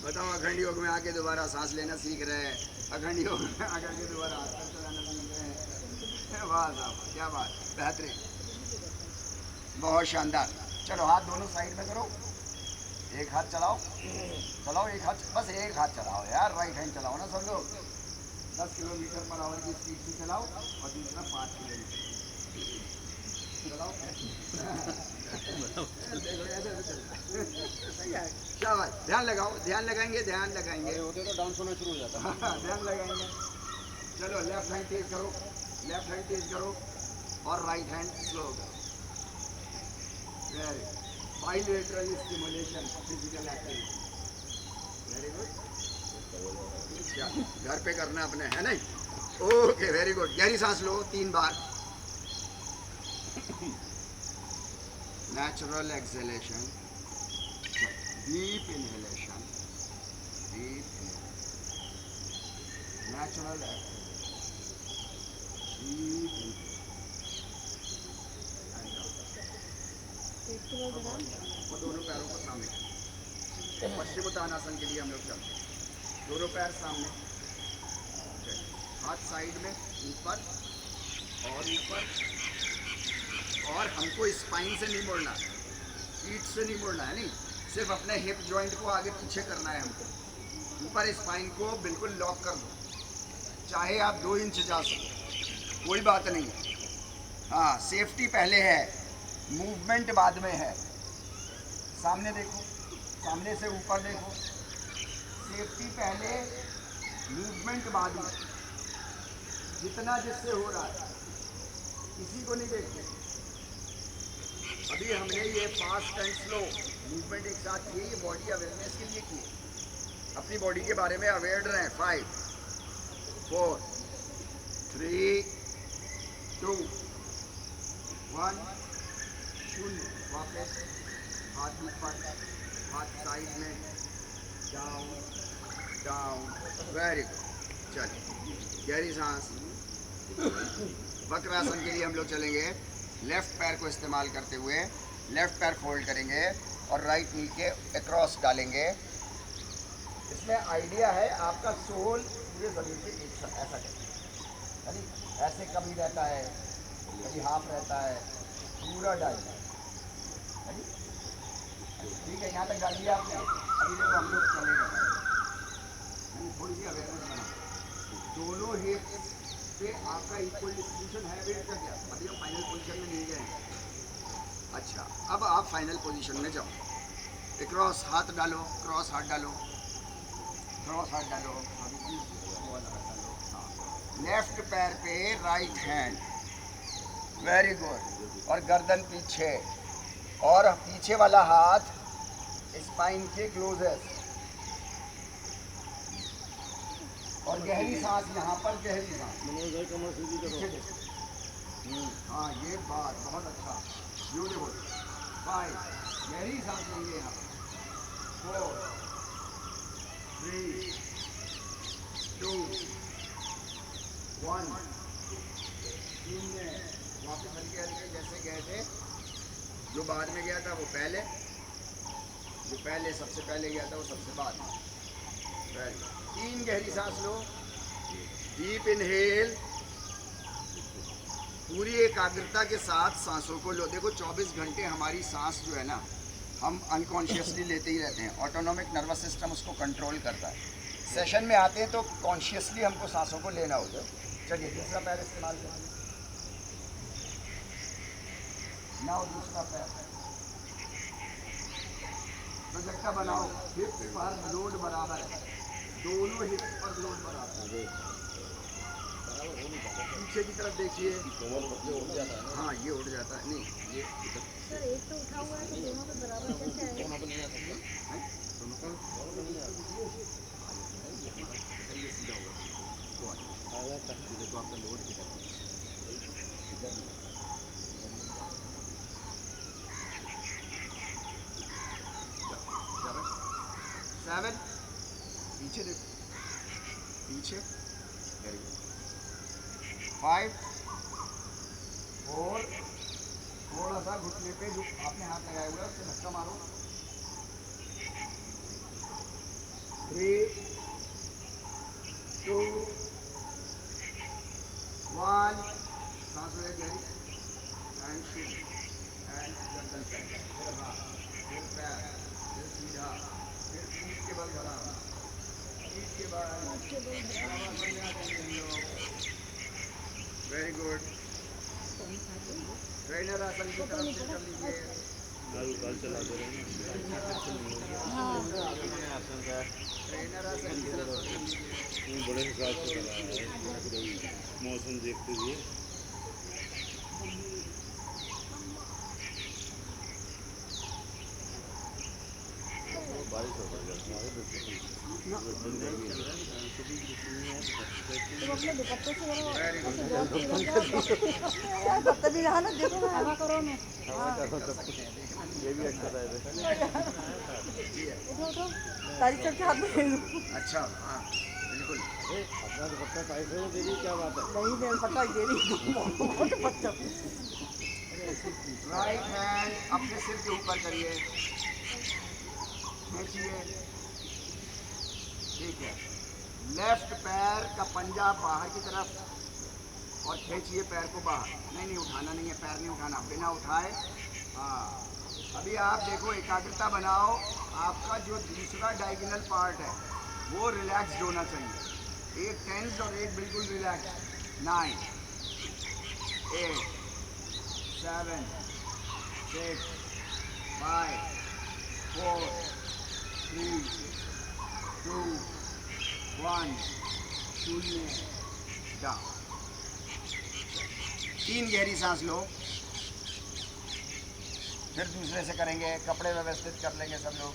बताओ, अखंड योग में आके दोबारा सांस लेना सीख रहे हैं, अखंड योग में आकर के दोबारा हाथ चलाना सीख रहे हैं। वाह साहब, क्या बात, बेहतरीन, बहुत शानदार। चलो हाथ दोनों साइड में करो, एक हाथ चलाओ, चलाओ एक हाथ, बस एक हाथ चलाओ यार, राइट हैंड चलाओ ना सब लोग। 10 किलोमीटर पर आवर की स्पीड से चलाओ और दूसरा 5 किलोमीटर चलाओ। क्या बात, ध्यान लगाओ, ध्यान लगाएंगे, ध्यान लगाएंगे,
होते तो डांस होना शुरू हो जाता।
ध्यान लगाएंगे। चलो लेफ्ट हैंड तेज करो, लेफ्ट हैंड तेज करो और राइट हैंड स्लो करो। Very bilateral stimulation physical activity, very good. घर पे करना अपने, है नहीं, ओके, वेरी गुड। गहरी सांस लो 3 बार, natural exhalation, deep inhalation, deep natural exhalation, deep और दोनों पैरों को सामने, पश्चिमोत्तानासन के लिए हम लोग चलते हैं, दोनों पैर सामने, हाथ साइड में, ऊपर और ऊपर, और हमको स्पाइन से नहीं मोड़ना, पीठ से नहीं मोड़ना है, नहीं, सिर्फ अपने हिप जॉइंट को आगे पीछे करना है हमको। ऊपर स्पाइन को बिल्कुल लॉक कर दो, चाहे आप 2 इंच जा सको, कोई बात नहीं है, हाँ, सेफ्टी पहले है, मूवमेंट बाद में है। सामने देखो, सामने से ऊपर देखो, सेफ्टी पहले, मूवमेंट बाद में। जितना जिससे हो रहा है किसी को नहीं देखते। अभी हमने ये फास्ट एंड स्लो मूवमेंट एक साथ किए, ये बॉडी अवेयरनेस के लिए किए, अपनी बॉडी के बारे में अवेयर रहें। 5 4 3 2 1 शून्य। वापस हाथ ऊपर, हाथ साइड में, डाउन डाउन, वेरी गुड। चलिए गहरी सांस। वक्रासन के लिए हम लोग चलेंगे, लेफ्ट पैर को इस्तेमाल करते हुए लेफ्ट पैर फोल्ड करेंगे और राइट नी के अक्रॉस डालेंगे। इसमें आइडिया है आपका सोल पूरे जमीन पे एक साथ ऐसा करें, ऐसे कभी रहता है, कभी हाफ रहता है, पूरा डालिए। ठीक है, यहाँ तक डाल दिया आपने। अभी देखो हम लोग चलेंगे, थोड़ी सी अवेयरनेस बना, दोनों हिप्स पे आपका इक्वल डिस्ट्रीब्यूशन है वेट का क्या। अभी हम फाइनल पोजीशन में नहीं गए हैं। अच्छा, अब आप फाइनल पोजीशन में जाओ। क्रॉस हाथ डालो, क्रॉस हाथ डालो, क्रॉस हाथ डालो। अभी डालो। हाँ, लेफ्ट पैर पे राइट हैंड, वेरी गुड। और गर्दन पीछे, और पीछे वाला हाथ स्पाइन के क्लोजेस्ट। और गहरी सांस यहाँ पर, गहरी सांस। हाँ, ये बात बहुत अच्छा, ब्यूटीफुल। 5 गहरी सांस लेंगे यहाँ पर। 4 3 2 1 शून्य। वापस हल्के हल्के जैसे गए थे, जो बाद में गया था वो पहले, जो पहले सबसे पहले गया था वो सबसे बाद में। 3 गहरी सांस लो, डीप इनहेल, पूरी एकाग्रता के साथ सांसों को लो। देखो 24 घंटे हमारी सांस जो है ना, हम अनकॉन्शियसली लेते ही रहते हैं, ऑटोनॉमिक नर्वस सिस्टम उसको कंट्रोल करता है। सेशन में आते हैं तो कॉन्शियसली हमको सांसों को लेना होता है। चलिए दूसरा पैर इस्तेमाल करेंगे, ना दूसरा पैर प्रोजेक्टा बनाओ, हिप्स पर लोड बराबर है, दोनों हिप्स पर लोड बराबर है। पीछे की तरफ देखिए, हाँ ये उठ जाता है, नहीं ये
सर एक तो उठा हुआ है तो दोनों पे बराबर कैसे आएगा?
दोनों नहीं आ सकता, दोनों का ये सीधा होगा, तो आपका लोड किधर है? 7 पीछे देखो, पीछे, वेरी गुड। 5 4 थोड़ा सा घुटने पे जो आपने हाथ लगाया हुआ है उससे धक्का मारो। 3 2 1 सांस ले गहरी, एंड शूट, एंड गर्दन पे, फिर हाथ, फिर पैर, फिर सीधा, फिर पीठ के बल बढ़ा, पीठ के बल, वेरी गुड। ट्रेनर आसन की तरफ से कर लीजिए।
कल चला दे रहे
ट्रेनर आसन की तरफ से कर लीजिए।
बड़े हिसाब से चला रहा है, मौसम देखते हुए। बारिश हो गई,
तुम अपने दुपट्टे से यार बदतमीज रहा ना, देखो ना हवा करो ना।
ये भी एक्सरसाइज है।
उठो तारीख चढ़ के हाथ में ले लो।
अच्छा, हाँ बिल्कुल।
अपना दुपट्टा टाइट है, देखिए क्या बात है।
नहीं मेरे पता दे रही बहुत बच्चा।
राइट हैंड अपने सिर के ऊपर करिए, खींचिए, ठीक है। लेफ्ट पैर का पंजा बाहर की तरफ और खींचिए पैर को बाहर। नहीं उठाना नहीं है, पैर नहीं उठाना, बिना उठाए। हाँ, अभी आप देखो, एकाग्रता बनाओ। आपका जो दूसरा डायगोनल पार्ट है वो रिलैक्स्ड होना चाहिए, एक टेंस और एक बिल्कुल रिलैक्स। 9 8 7, 6, 5, 4, 3, 2, 1, 0 डाउन। 3 गहरी सांस लो, फिर दूसरे से करेंगे। कपड़े व्यवस्थित कर लेंगे सब लोग।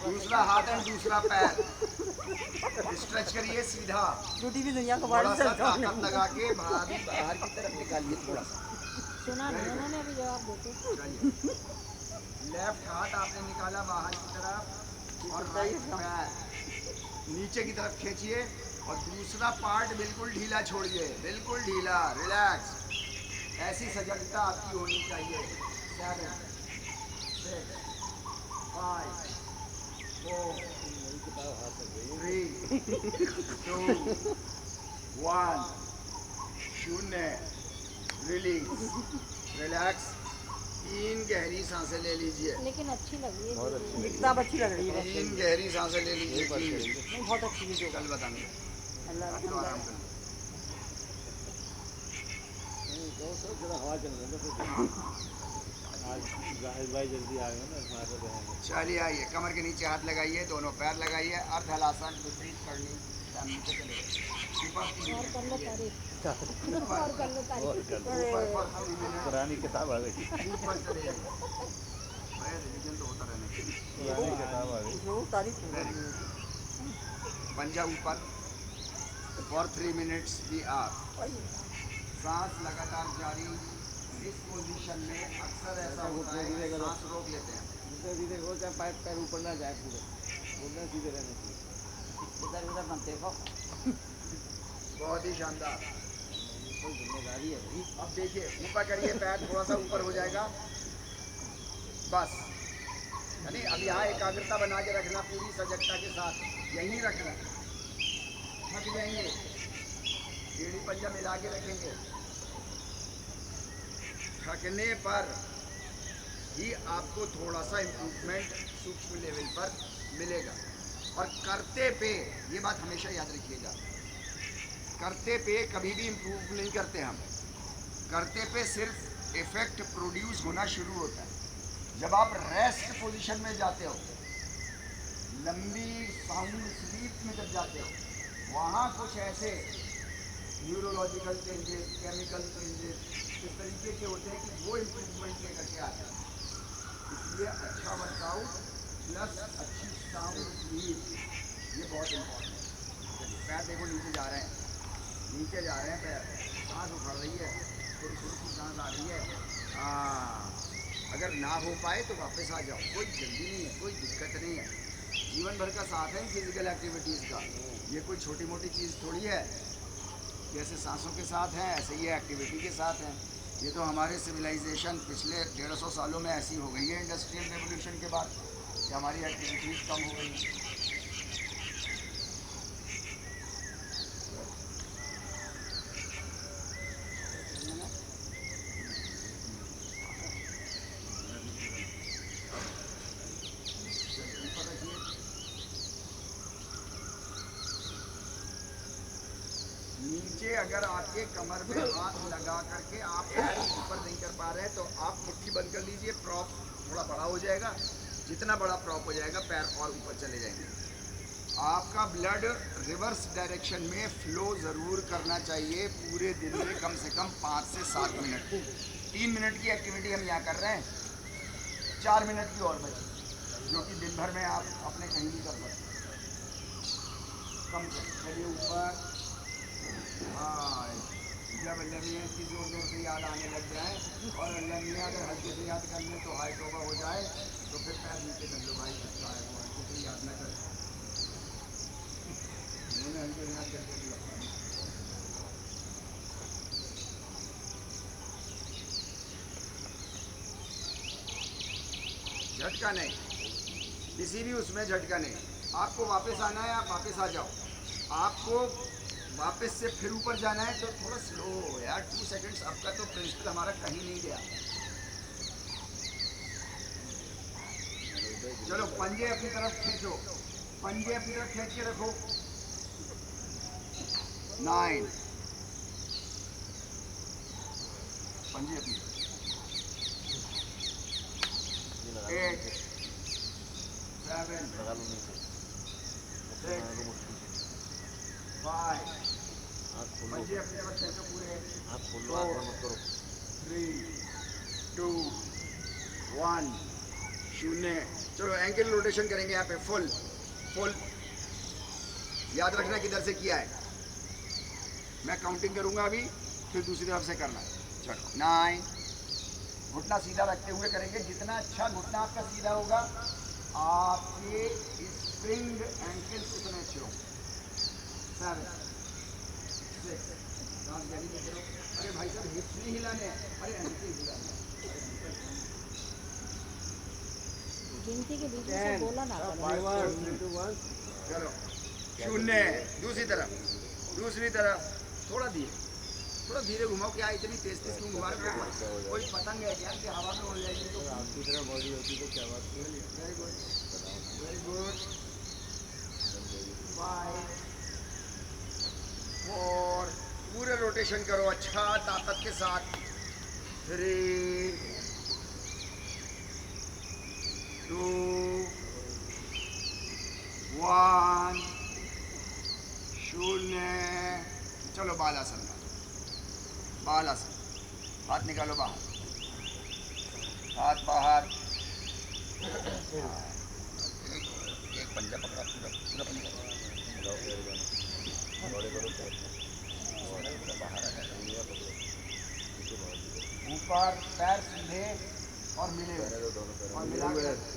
दूसरा हाथ एंड दूसरा पैर स्ट्रेच करिए सीधा।
ड्यूटी भी दुनिया को
थोड़ा सा ताकत लगा के बाहर की तरफ निकालिए थोड़ा सा।
सुना नहीं उन्होंने अभी जवाब देते।
लेफ्ट हाथ आपने निकाला बाहर की तरफ और राइट पैर नीचे की तरफ खींचिए और दूसरा पार्ट बिल्कुल ढीला छोड़िए, बिल्कुल ढीला, रिलैक्स। ऐसी सजगता आपकी होनी चाहिए। 7, 6, 5, 4, 3, 2, 1, 0 रिलीज, रिलैक्स। 3 गहरी सांसें ले लीजिए।
लेकिन अच्छी लगी है।
किताब अच्छी लग रही है।
3 गहरी सांसें ले लीजिए।
नहीं, बहुत अच्छी वीडियो।
कल बताएंगे।
अल्लाह
अब तो आराम कर।
थोड़ा हवा चल रहा है। आज जाहिद भाई जल्दी आ गए ना, वहाँ पे रहेंगे।
चलिए आइए, कमर के नीचे हाथ लगाइए, दोनों पैर लगाइए, अर्ध हलासन विपरीत करनी। नीचे चले गए।
और कर लो तारीफ। और कर लो तारीफ।
पुरानी किताब आ गई।
ऊपर चले जाइए। रिवीजन तो होता रहना चाहिए।
पुरानी किताब आ गई।
तारीफ।
पंजा ऊपर। For 3 minutes we are. सांस लगातार जारी। इस पोजीशन में अक्सर ऐसा होता है कि सांस रोक लेते हैं।
धीरे हो चाहे पैर ऊपर ना जाए पूरे, उतना सीधे रहने चाहिए।
इधर उधर मत देखो।
बहुत ही शानदार।
कोई जिम्मेदारी है भाई।
अब देखिए, ऊपर करिए, पैर थोड़ा सा ऊपर हो जाएगा बस। यानी अब यहाँ एकाग्रता बना के रखना, पूरी सजगता के साथ यहीं रखना। थक जाएंगे, एड़ी पंजा मिला के रखेंगे। थकने पर ही आपको थोड़ा सा इम्प्रूवमेंट सूक्ष्म लेवल पर मिलेगा। और करते पे ये बात हमेशा याद रखिएगा, करते पे कभी भी इम्प्रूव नहीं करते हम। करते पे सिर्फ इफेक्ट प्रोड्यूस होना शुरू होता है जब आप रेस्ट पोजीशन में जाते हो, लंबी साउंड स्लीप में जब जाते हो। वहाँ कुछ ऐसे न्यूरोलॉजिकल चेंजेस, केमिकल चेंजेस इस तरीके के होते हैं कि वो इम्प्रूवमेंट लेकर के आते हैं। इसलिए अच्छा वर्कआउट प्लस अच्छी साउंड स्लीप ये बहुत इम्पोर्टेंट है। पैर देखो नीचे जा रहे हैं, नीचे जा रहे हैं पैर, सांस उखड़ रही है, थोड़ी थोड़ी सी सांस आ रही है। हाँ, अगर ना हो पाए तो वापस आ जाओ, कोई जल्दी नहीं है, कोई दिक्कत नहीं है। जीवन भर का साथ है फिजिकल एक्टिविटीज़ का, ये कोई छोटी मोटी चीज़ थोड़ी है। जैसे सांसों के साथ हैं ऐसे ये एक्टिविटी के साथ हैं। ये तो हमारे सिविलाइजेशन पिछले 150 सालों में ऐसी हो गई है इंडस्ट्रियल रेवोल्यूशन के बाद कि हमारी एक्टिविटीज़ कम हो गई हैं। नीचे अगर आपके कमर में हाथ लगा करके आप पैर ऊपर नहीं कर पा रहे हैं तो आप मुट्ठी बंद कर लीजिए, प्रॉप थोड़ा बड़ा हो जाएगा। जितना बड़ा प्रॉप हो जाएगा पैर और ऊपर चले जाएंगे। आपका ब्लड रिवर्स डायरेक्शन में फ्लो ज़रूर करना चाहिए पूरे दिन में कम से कम 5 से 7 मिनट। 3 मिनट की एक्टिविटी हम यहाँ कर रहे हैं, 4 मिनट की और बची, जो कि दिन भर में आप अपने कहीं भी कर सकते हैं। कम से चलिए ऊपर। हाँ, जब लमिया की जोर जोर से याद आने लग जाए और लमिया अगर हल्के से याद कर लें तो हाई टोबा हो जाए तो फिर पैर नीचे कर लो भाई, अच्छा है वो हल्के से याद ना करें। मैंने हल्के से याद करके दिया। झटका नहीं, किसी भी उसमें झटका नहीं। आपको वापस आना है, आप वापस आ जाओ। आपको वापस से फिर ऊपर जाना है तो थोड़ा स्लो हो यार, 2 सेकंड्स। आपका तो प्रिंसिपल हमारा कहीं नहीं गया। चलो पंजे अपनी तरफ खींचो, पंजे अपनी तरफ खींच के रखो। 9 पंजे अपनी 8 7 6 5 पंजे अपनी तरफ खींचो पूरे। 4 3 2 1 0। चलो एंकल रोटेशन करेंगे यहाँ पे फुल फुल। याद रखना किधर से किया है, मैं काउंटिंग करूंगा अभी, फिर दूसरी तरफ से करना। चलो 9, घुटना सीधा रखते हुए करेंगे। जितना अच्छा घुटना आपका सीधा होगा, आपके स्प्रिंग एंकल्स उतने अच्छे होंगे। 7 6 सांस गहरी में करो। अरे भाई साहब हिप्स नहीं हिलाने हैं, अरे एंकल हिलाने हैं।
गिनती के बीच में से बोला ना करो।
चलो 0। दूसरी तरफ थोड़ा धीरे घुमाओ। क्या इतनी तेज क्यों घुमा रहे हो? कोई पतंग है क्या कि हवा में उड़ जाएगी? तो
आपकी तरह बॉडी होती तो क्या बात है।
Very good very good. 5 4 पूरे रोटेशन करो अच्छा ताकत के साथ। 3 2 1 0। चलो बालासन का बालासन। हाथ निकालो बाहर, हाथ बाहर। एक पंजा पकड़ा, पूरा पूरा पंजा ऊपर पैर सीधे और मिले और मिला के रखो।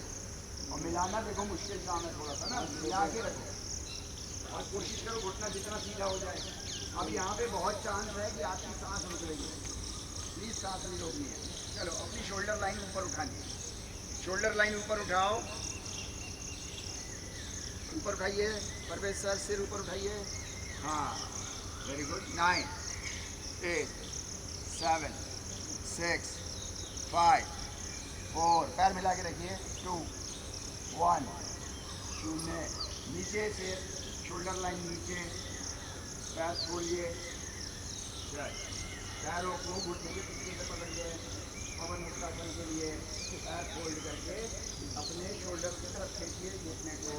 और मिलाना देखो मुश्किल काम है थोड़ा सा ना, मिला के रखो और कोशिश करो घुटना जितना सीधा हो जाए। अब यहाँ पे बहुत चांस है कि आपकी सांस रुक रही है, प्लीज़ सांस नहीं रोकनी है। चलो अपनी शोल्डर लाइन ऊपर उठानी है, शोल्डर लाइन ऊपर उठाओ, ऊपर उठाइए परवेज सर, सिर ऊपर उठाइए। हाँ वेरी गुड। 9 8 7 6 5 4 पैर मिला के रखिए। 2 1 0। नीचे से शोल्डर लाइन नीचे, पैर छोड़िए, पैरों को घुटने के पीछे से पकड़िए। पवन मुक्तासन के लिए पैर फोल्ड करके अपने शोल्डर की तरफ खींचिए घुटने को,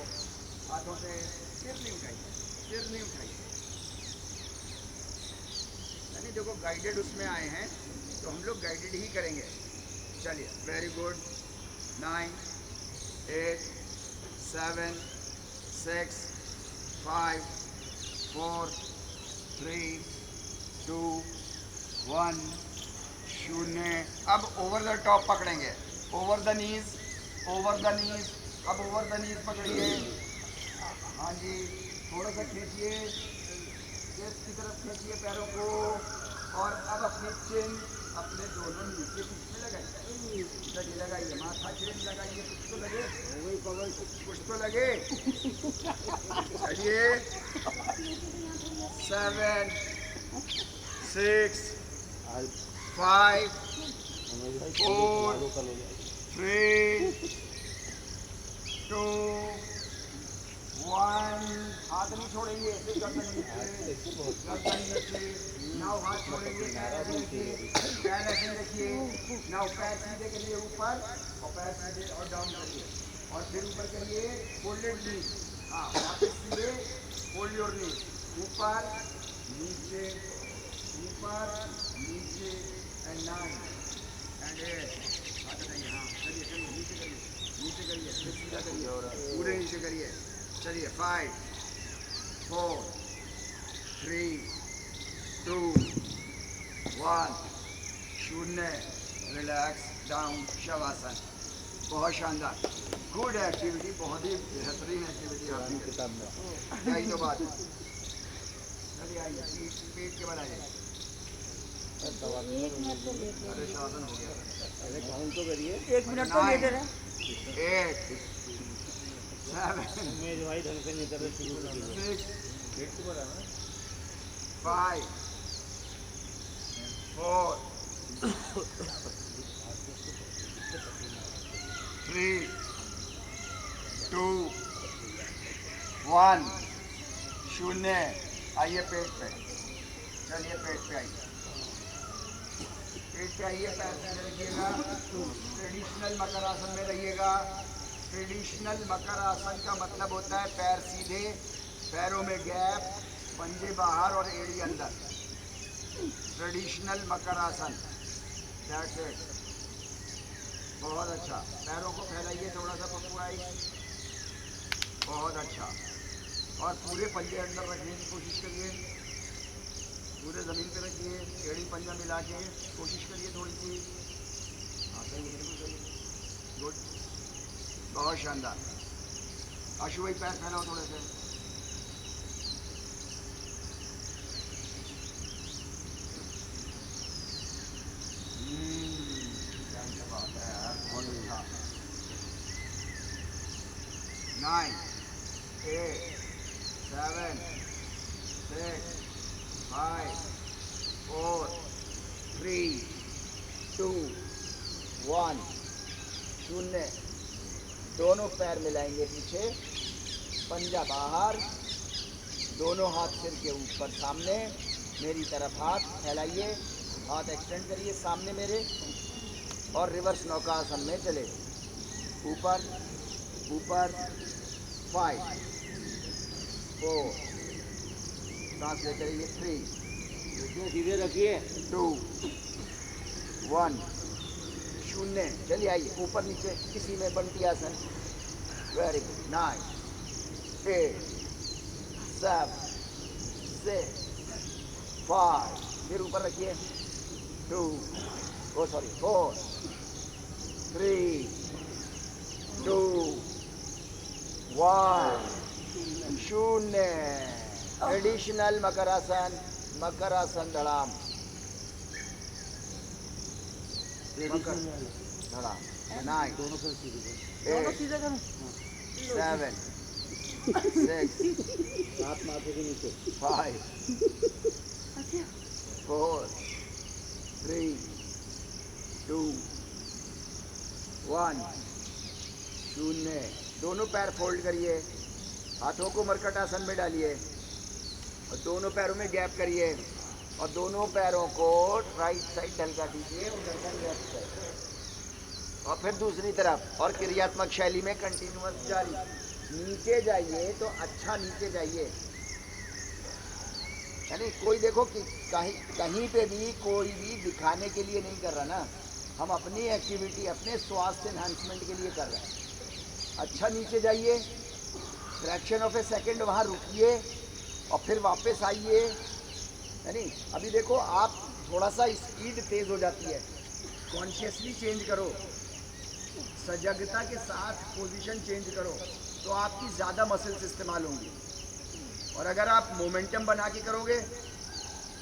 हाथों से सिर नहीं उठाइए, सिर नहीं उठाइए। यानी देखो गाइडेड उसमें आए हैं तो हम लोग गाइडेड ही करेंगे। चलिए वेरी गुड। 9 8 7 6 5 4 3 2 1 0। अब ओवर द टॉप पकड़ेंगे, over the knees, over the knees. अब ओवर द नीज पकड़िए। हाँ जी, थोड़ा सा खींचिए, चेस्ट की तरफ खींचिए पैरों को। और अब अपनी चिन अपने दोनों नीचे बीच में लगाइए, लगे लगाइए, माथा चिन लगाइए। कुछ तो लगे, कुछ तो लगे। चलिए 7 6 5 4 3 2 1। हाथ नहीं छोड़ेंगे, गर्दन नीचे। नाव हाथ छोड़ेंगे, पैर ऐसे रखिए। नाव पैर सीधे करिए ऊपर और पैर सीधे और डाउन करिए और फिर ऊपर करिए फोल्डेड नी। हाँ वापस सीधे, फोल्ड योर नी। ऊपर नीचे, ऊपर नीचे एंड 9 एंड 8। हाथ हटाइए। हाँ चलिए चलिए, नीचे करिए, नीचे करिए, फिर सीधा करिए, पूरे नीचे करिए। चलिए 5 4 3 2 1 0। Relax down shavasana. बहुत शानदार, गुड एक्टिविटी, बहुत ही बेहतरीन एक्टिविटी आपकी किताब में। यही तो बात है। चलिए आइए, पेट के बल आइए।
1 मिनट तो लेट
अरे शासन हो गया।
अरे काउंट तो करिए।
1 मिनट तो लेटे रहे।
8 7
मेज भाई ढंग से नहीं कर रहे, शुरू कर दो।
6 5 4 3 2 1 शून्य। आइए पेट पे, चलिए पेट पे आइए, पेट पे आइए, पैर सीधे रखिएगा, ट्रेडिशनल मकर आसन में रहिएगा। ट्रेडिशनल मकर आसन का मतलब होता है पैर सीधे, पैरों में गैप, पंजे बाहर और एड़ी अंदर। ट्रेडिशनल मकर आसन, दैट्स इट। बहुत अच्छा, पैरों को फैलाइए थोड़ा सा पप्पू आई, बहुत अच्छा। और पूरे पंजे अंदर रखने की कोशिश करिए, पूरे ज़मीन पे रखिए, एड़ी पंजा मिला के कोशिश करिए थोड़ी सी। हाँ सही है, बिल्कुल सही है, गुड, बहुत शानदार। आशु भाई पैर फैलाओ थोड़े से, क्या बात है यार, बहुत अच्छा। 9 8 7 6 5 4 3 2 1 शून्य। दोनों पैर मिलाएंगे पीछे, पंजा बाहर, दोनों हाथ सिर के ऊपर सामने, मेरी तरफ हाथ फैलाइए, हाथ एक्सटेंड करिए सामने मेरे, और रिवर्स नौकासन में चले, ऊपर ऊपर। 5 4 सांस लेते रहिए, 3
देखिए सीधे रखिए,
2 1 शून्य। चलिए आइए ऊपर नीचे किसी में बंटी आसन, वेरी गुड। 9 8 7 6 5 फिर ऊपर रखिए, 2 4 3 2 1 शून्य। ट्रेडिशनल मकरासन, मकरासन धड़ाम, मकर धड़ाम। 9
दोनों पैर सीधे करो,
8
सीधे करो।
7 6
हाथ माथे के नीचे।
5 4 3 2 1 शून्य। दोनों पैर फोल्ड करिए, हाथों को मरकट आसन में डालिए और दोनों पैरों में गैप करिए, और दोनों पैरों को राइट साइड ढलका दीजिए और गर्दन लेफ्ट साइड, और फिर दूसरी तरफ, और क्रियात्मक शैली में कंटिन्यूअस जारी। नीचे जाइए तो अच्छा नीचे जाइए, यानी कोई देखो कि कहीं पे भी कोई भी दिखाने के लिए नहीं कर रहा ना, हम अपनी एक्टिविटी, अपने स्वास्थ्य एनहांसमेंट के लिए कर रहे हैं। अच्छा नीचे जाइए, फ्रैक्शन ऑफ ए सेकेंड वहाँ रुकिए और फिर वापस आइए। यानी अभी देखो आप थोड़ा सा स्पीड तेज़ हो जाती है, कॉन्शियसली चेंज करो, सजगता के साथ पोजीशन चेंज करो, तो आपकी ज़्यादा मसल्स इस्तेमाल होंगी। और अगर आप मोमेंटम बना के करोगे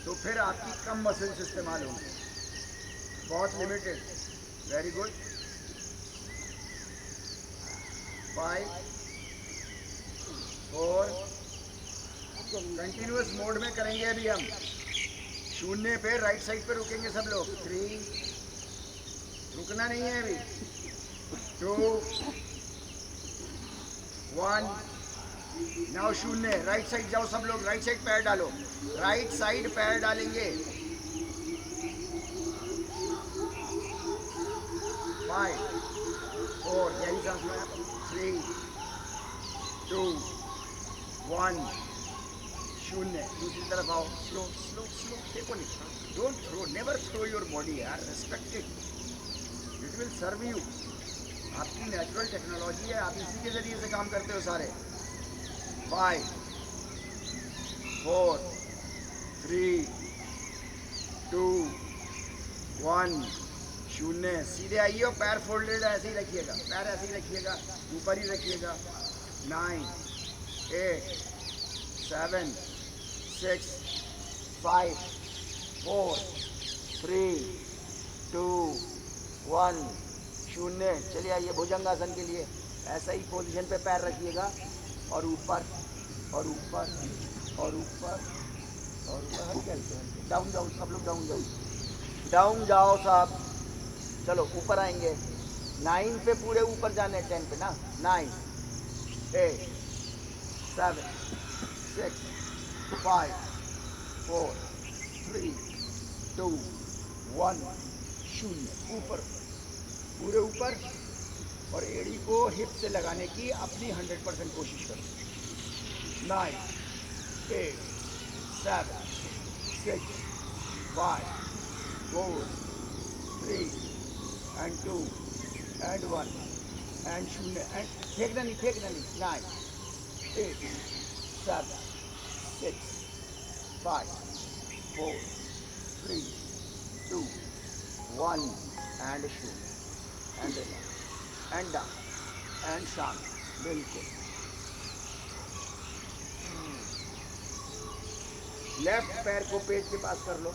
तो फिर आपकी कम मसल्स इस्तेमाल होंगी, बहुत limited. Very good. 5 4 continuous mode में करेंगे अभी हम, शून्य पे राइट साइड पे रुकेंगे सब लोग। 3 रुकना नहीं है अभी, 2 1 नाउ शून्य। राइट साइड जाओ सब लोग, राइट साइड पैर डालो, राइट साइड पैर डालेंगे। 5 4 यही सांस में, 3 2 1 शून्य। दूसरी तरफ आओ, स्लो स्लो स्लो, देखो नहीं, don't throw, never throw your body यार, respect it will serve you. आपकी नेचुरल टेक्नोलॉजी है, आप इसी के जरिए से काम करते हो सारे। 5 4 3 2 1 शून्य। सीधे आइए और पैर फोल्डेड ऐसे ही रखिएगा, पैर ऐसे ही रखिएगा, ऊपर ही रखिएगा। 9 8 7 6 5 4 3 2 1 शून्य। चलिए आइए भुजंगासन के लिए, ऐसा ही पोजीशन पे पैर रखिएगा, और ऊपर और ऊपर और ऊपर और ऊपर। डाउन जाओ सब लोग, डाउन जाओ, डाउन जाओ साहब। चलो ऊपर आएंगे, 9 पे पूरे ऊपर जाने, 10 पे ना, 9 8 7 6 5 4 3 2 1 शून्य। ऊपर, पूरे ऊपर, और एड़ी को हिप से लगाने की अपनी 100% कोशिश करो। 9 8 7 6 5 4 3 and 2 and 1 and शून्य and फेंकना नहीं, फेंकना नहीं। 9 8 7 6 5 4 3 2 1 and शून्य and relax and down and शांत। बिल्कुल। लेफ्ट पैर को पेट के पास कर लो।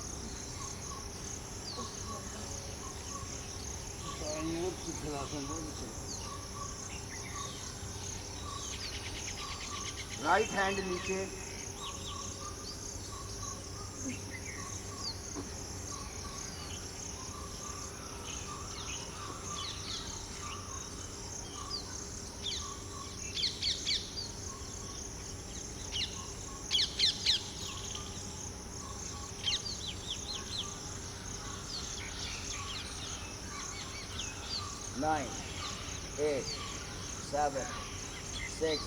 राइट हैंड नीचे, नाइन 8 7 6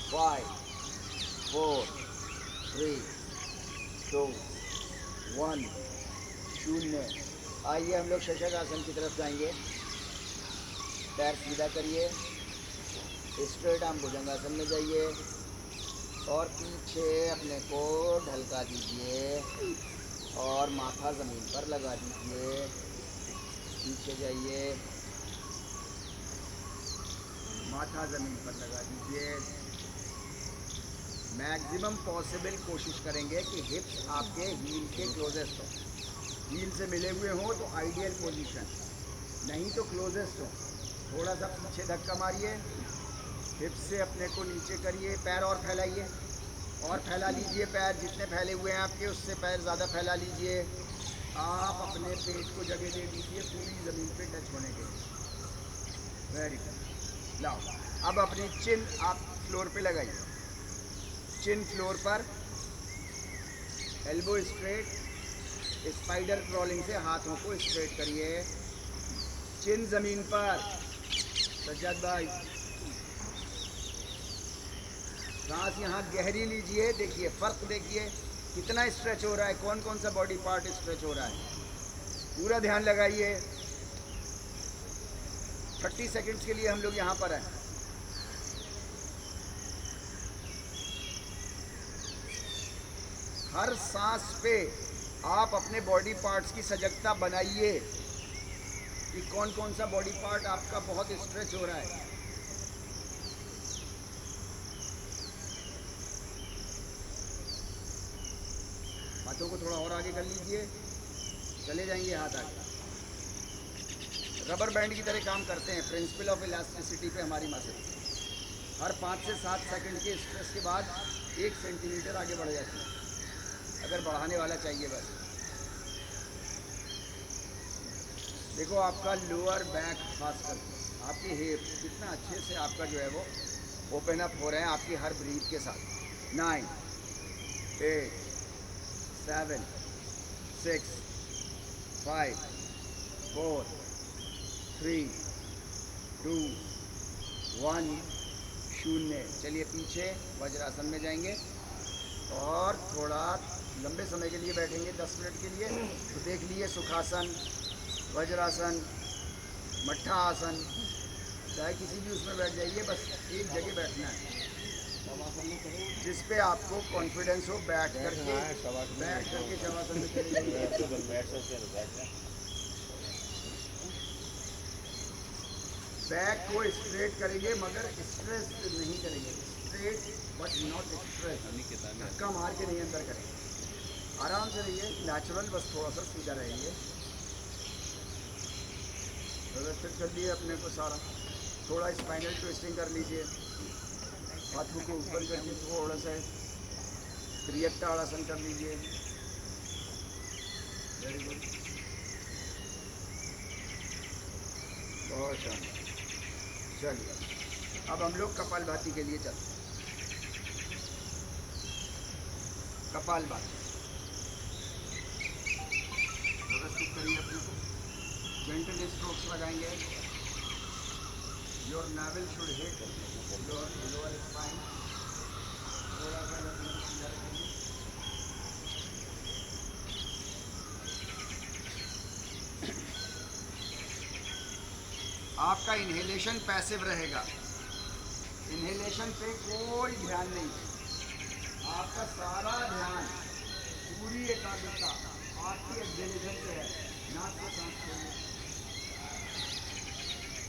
5 4 3 2 1 शून्य। आइए हम लोग शशक आसन की तरफ जाएंगे। पैर सीधा करिए, स्ट्रेट आर्म भुजंगासन में जाइए और पीछे अपने को ढलका दीजिए और माथा ज़मीन पर लगा दीजिए। पीछे जाइए, माथा ज़मीन पर लगा दीजिए। मैक्सिमम पॉसिबल कोशिश करेंगे कि हिप्स आपके हील के क्लोजेस्ट हो। हील से मिले हुए हों तो आइडियल पोजीशन, नहीं तो क्लोजेस्ट हो। थोड़ा सा पीछे धक्का मारिए, हिप्स से अपने को नीचे करिए, पैर और फैलाइए और फैला लीजिए। पैर जितने फैले हुए हैं आपके, उससे पैर ज़्यादा फैला लीजिए। आप अपने पेट को जगह दे दीजिए पूरी ज़मीन पे टच होने के लिए। Very good. लाओ, अब अपनी चिन आप फ्लोर पे लगाइए। चिन फ्लोर पर, एल्बो स्ट्रेट, स्पाइडर क्रॉलिंग से हाथों को स्ट्रेट करिए। चिन ज़मीन पर। सज्जाद भाई, सांस यहाँ गहरी लीजिए। देखिए फ़र्क, देखिए कितना स्ट्रेच हो रहा है, कौन कौन सा बॉडी पार्ट स्ट्रेच हो रहा है। पूरा ध्यान लगाइए। 30 सेकंड्स के लिए हम लोग यहाँ पर हैं। हर सांस पे आप अपने बॉडी पार्ट्स की सजगता बनाइए कि कौन कौन सा बॉडी पार्ट आपका बहुत स्ट्रेच हो रहा है। हाथों को थोड़ा और आगे कर लीजिए, चले जाएंगे हाथ आगे। रबर बैंड की तरह काम करते हैं। प्रिंसिपल ऑफ इलास्टिसिटी पे हमारी मसल हर 5 से 7 सेकंड के स्ट्रेस के बाद 1 सेंटीमीटर आगे बढ़ जाती है, अगर बढ़ाने वाला चाहिए बस। देखो आपका लोअर बैक, खासकर आपकी हिप कितना अच्छे से आपका जो है वो ओपन अप हो रहे हैं आपकी हर ब्रीथ के साथ। 9 8 7 6 5 4 3 2 1 शून्य। चलिए पीछे वज्रासन में जाएंगे और थोड़ा लंबे समय के लिए बैठेंगे, 10 मिनट के लिए। तो देख लिए सुखासन, वज्रासन, मट्ठा आसन, चाहे किसी भी उसमें बैठ जाइए, बस एक जगह बैठना है जिस पे आपको कॉन्फिडेंस हो। बैठ करके शवासन में चले जाइए। बैक को स्ट्रेट करेंगे मगर स्ट्रेस नहीं करेंगे। स्ट्रेट बट नॉट स्ट्रेस, धक्का मार के नहीं अंदर करेंगे। आराम से रहिए, नेचुरल, बस थोड़ा सा सीधा रहेंगे। व्यवस्थित कर लिए अपने को सारा। थोड़ा स्पाइनल ट्विस्टिंग कर लीजिए, हाथों को ऊपर करके थोड़ा सा त्रियत्ताड़ासन कर लीजिए। वेरी गुड, बहुत शानदार। चलिए अब हम लोग कपालभाति के लिए चलते हैं। कपालभाति व्यवस्थित करिए अपने को, जेंटल स्ट्रोक्स लगाएंगे। Your novel should hit your lower spine, थोड़ा सा लकड़ी को सीधा रखेंगे। आपका इन्हेलेशन पैसिव रहेगा, इन्हेलेशन पे कोई ध्यान नहीं है। आपका सारा ध्यान, पूरी एकाग्रता आपकी एक्सहेलेशन पे है। नाक को सांस छोड़िए,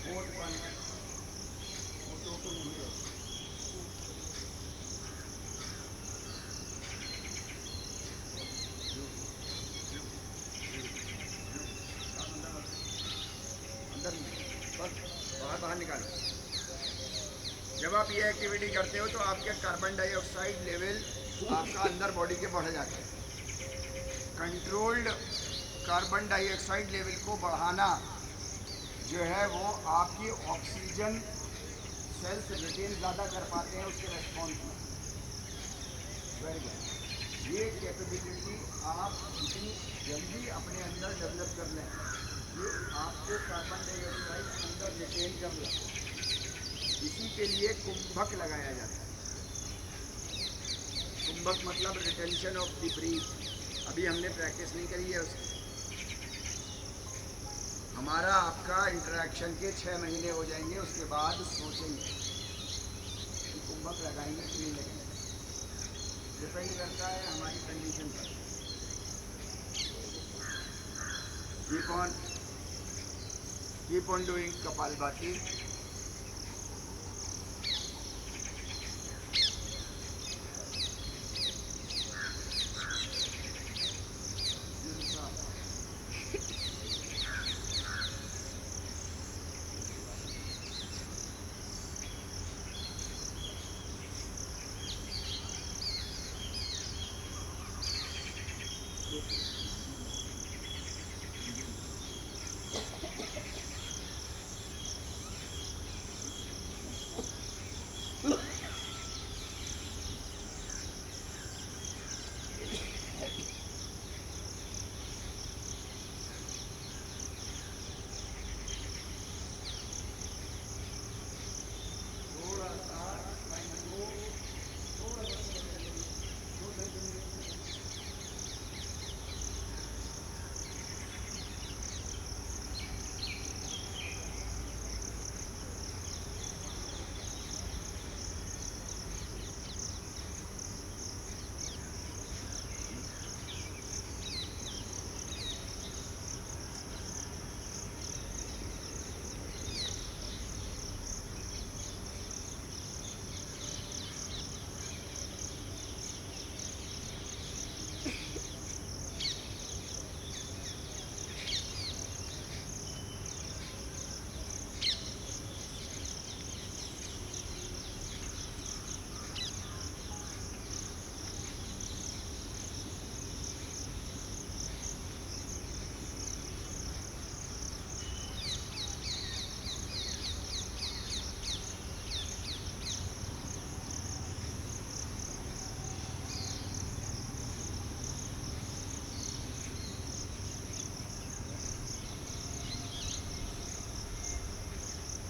होंठ बंद, होठों को नहीं रोको। अंदर बस बाहर निकालो। जब आप ये एक्टिविटी करते हो तो आपके कार्बन डाइऑक्साइड लेवल आपका अंदर बॉडी के बढ़ जाता है। कंट्रोल्ड कार्बन डाइऑक्साइड लेवल को बढ़ाना जो है वो आपकी ऑक्सीजन सेल्स रिटेन ज़्यादा कर पाते हैं उसके रेस्पॉन्स में। Very good. ये कैपेबिलिटी आप जितनी जल्दी अपने अंदर डेवलप कर लें, ये आपको कार्बन डाइऑक्साइड अंदर रिटेन कर लें। इसी के लिए कुंभक लगाया जाता है। कुंभक मतलब रिटेंशन ऑफ द ब्रीथ। अभी हमने प्रैक्टिस नहीं करी है उसकी। हमारा आपका इंटरेक्शन के 6 महीने हो जाएंगे, उसके बाद सोचेंगे कि कुंभक लगाएंगे कि नहीं लगाएंगे। डिपेंड करता है हमारी कंडीशन पर। Keep on doing kapalbhati.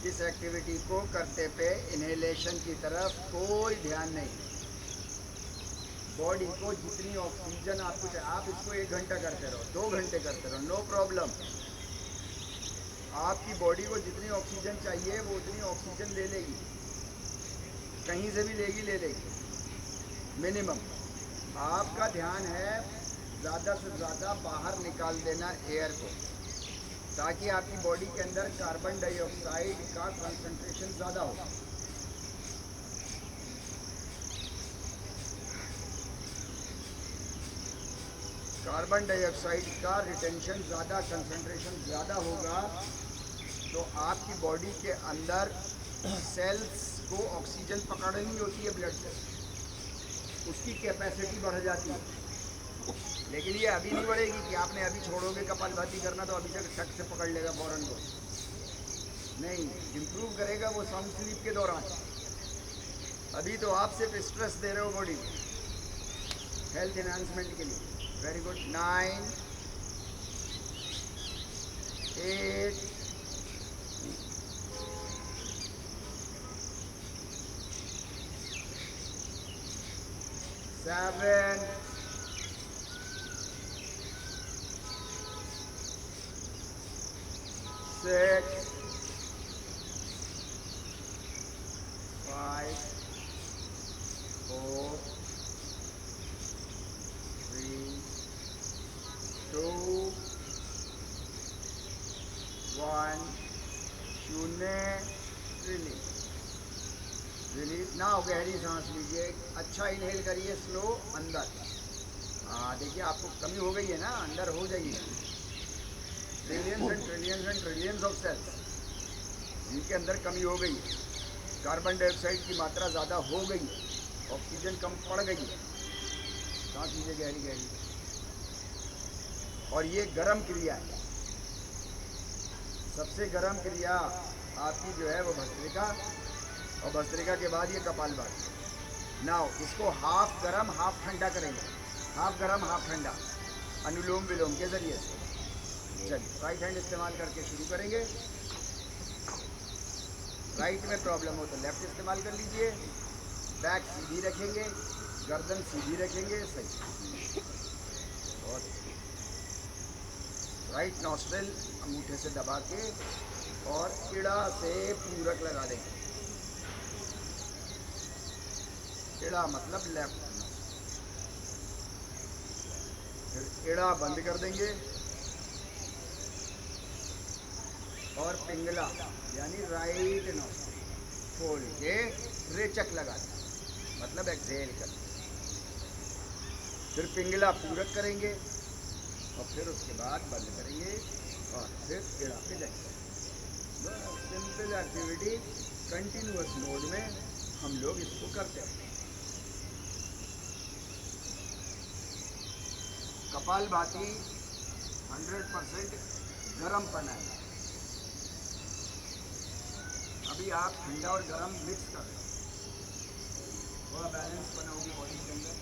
इस एक्टिविटी को करते पे इन्हेलेशन की तरफ कोई ध्यान नहीं। बॉडी को जितनी ऑक्सीजन आपको चाहिए, आप इसको 1 घंटा करते रहो, 2 घंटे करते रहो, नो प्रॉब्लम। आपकी बॉडी को जितनी ऑक्सीजन चाहिए वो उतनी ऑक्सीजन ले लेगी, कहीं से भी लेगी, ले लेगी मिनिमम। आपका ध्यान है ज़्यादा से ज़्यादा बाहर निकाल देना एयर को, ताकि आपकी बॉडी के अंदर कार्बन डाइऑक्साइड का कंसंट्रेशन ज़्यादा हो। कार्बन डाइऑक्साइड का रिटेंशन ज़्यादा, कंसंट्रेशन ज़्यादा होगा तो आपकी बॉडी के अंदर सेल्स को ऑक्सीजन पकड़नी होती है ब्लड से, उसकी कैपेसिटी बढ़ जाती है। लेकिन ये अभी नहीं बढ़ेगी कि आपने अभी छोड़ोगे कपालभाति करना तो अभी तक ठक से पकड़ लेगा फौरन को। नहीं, इम्प्रूव करेगा वो साउंड स्लीप के दौरान। अभी तो आप सिर्फ स्ट्रेस दे रहे हो बॉडी को हेल्थ एनहांसमेंट के लिए। Very good. 9 8 7 6 5 4 3 2 1 शून्य। रिलीज ना हो, गहरी सांस लीजिए, अच्छा इनहेल करिए, स्लो अंदर। हाँ देखिए आपको कमी हो गई है ना, अंदर हो जाइए। Trillions and trillions and trillions of cells, जिनके अंदर कमी हो गई है। कार्बन डाइऑक्साइड की मात्रा ज़्यादा हो गई है, ऑक्सीजन कम पड़ गई है। सांस लीजिए गहरी गहरी। और ये गर्म क्रिया है, सबसे गर्म क्रिया आपकी जो है वो भस्त्रिका, और भस्त्रिका के बाद ये कपालभाति। नाउ इसको हाफ गर्म हाफ ठंडा करेंगे, हाफ गर्म हाफ ठंडा, अनुलोम विलोम के जरिए से। चलिए राइट हैंड इस्तेमाल करके शुरू करेंगे। राइट में प्रॉब्लम हो तो लेफ्ट इस्तेमाल कर लीजिए। बैक सीधी रखेंगे, गर्दन सीधी रखेंगे, सही। बहुत राइट नॉस्ट्रिल अंगूठे से दबा के और इड़ा से पूरक लगा देंगे। इड़ा मतलब लेफ्ट। फिर इड़ा बंद कर देंगे और पिंगला यानी राइट नॉस्ट्रिल खोल के रेचक लगा दें, मतलब एक्सहेल कर। फिर पिंगला पूरक करेंगे और फिर उसके बाद बंद करेंगे और फिर इड़ा पे जाएंगे। सिंपल एक्टिविटी कंटिन्यूअस मोड में हम लोग इसको करते हैं। कपालभाति 100% गर्म पना है। अभी आप ठंडा और गर्म मिक्स कर रहे हो, थोड़ा बैलेंस बनाओगे बॉडी के अंदर।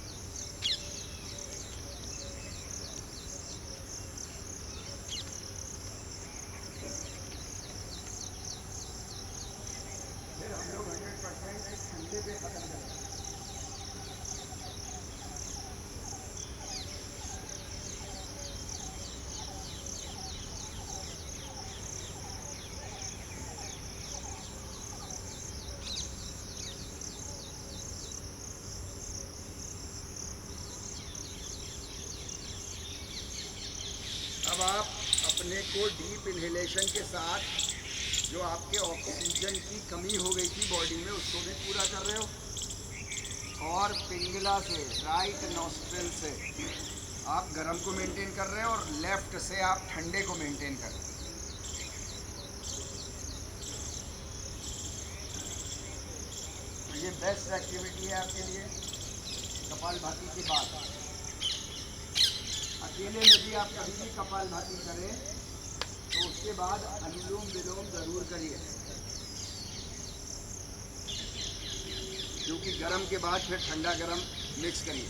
फिर हम लोग 100% ठंडे पे खत्म करेंगे। अब आप अपने को डीप इन्हेलेशन के साथ जो आपके ऑक्सीजन की कमी हो गई थी बॉडी में, उसको भी पूरा कर रहे हो। और पिंगला से, राइट नॉस्ट्रिल से आप गर्म को मेंटेन कर रहे हो और लेफ्ट से आप ठंडे को मेंटेन कर रहे हो। ये बेस्ट एक्टिविटी है आपके लिए कपालभाति के बाद। अकेले में भी आप कभी भी कपालभाति करें तो उसके बाद अनुलोम विलोम जरूर करिए, क्योंकि गर्म के बाद फिर ठंडा गर्म मिक्स करिए।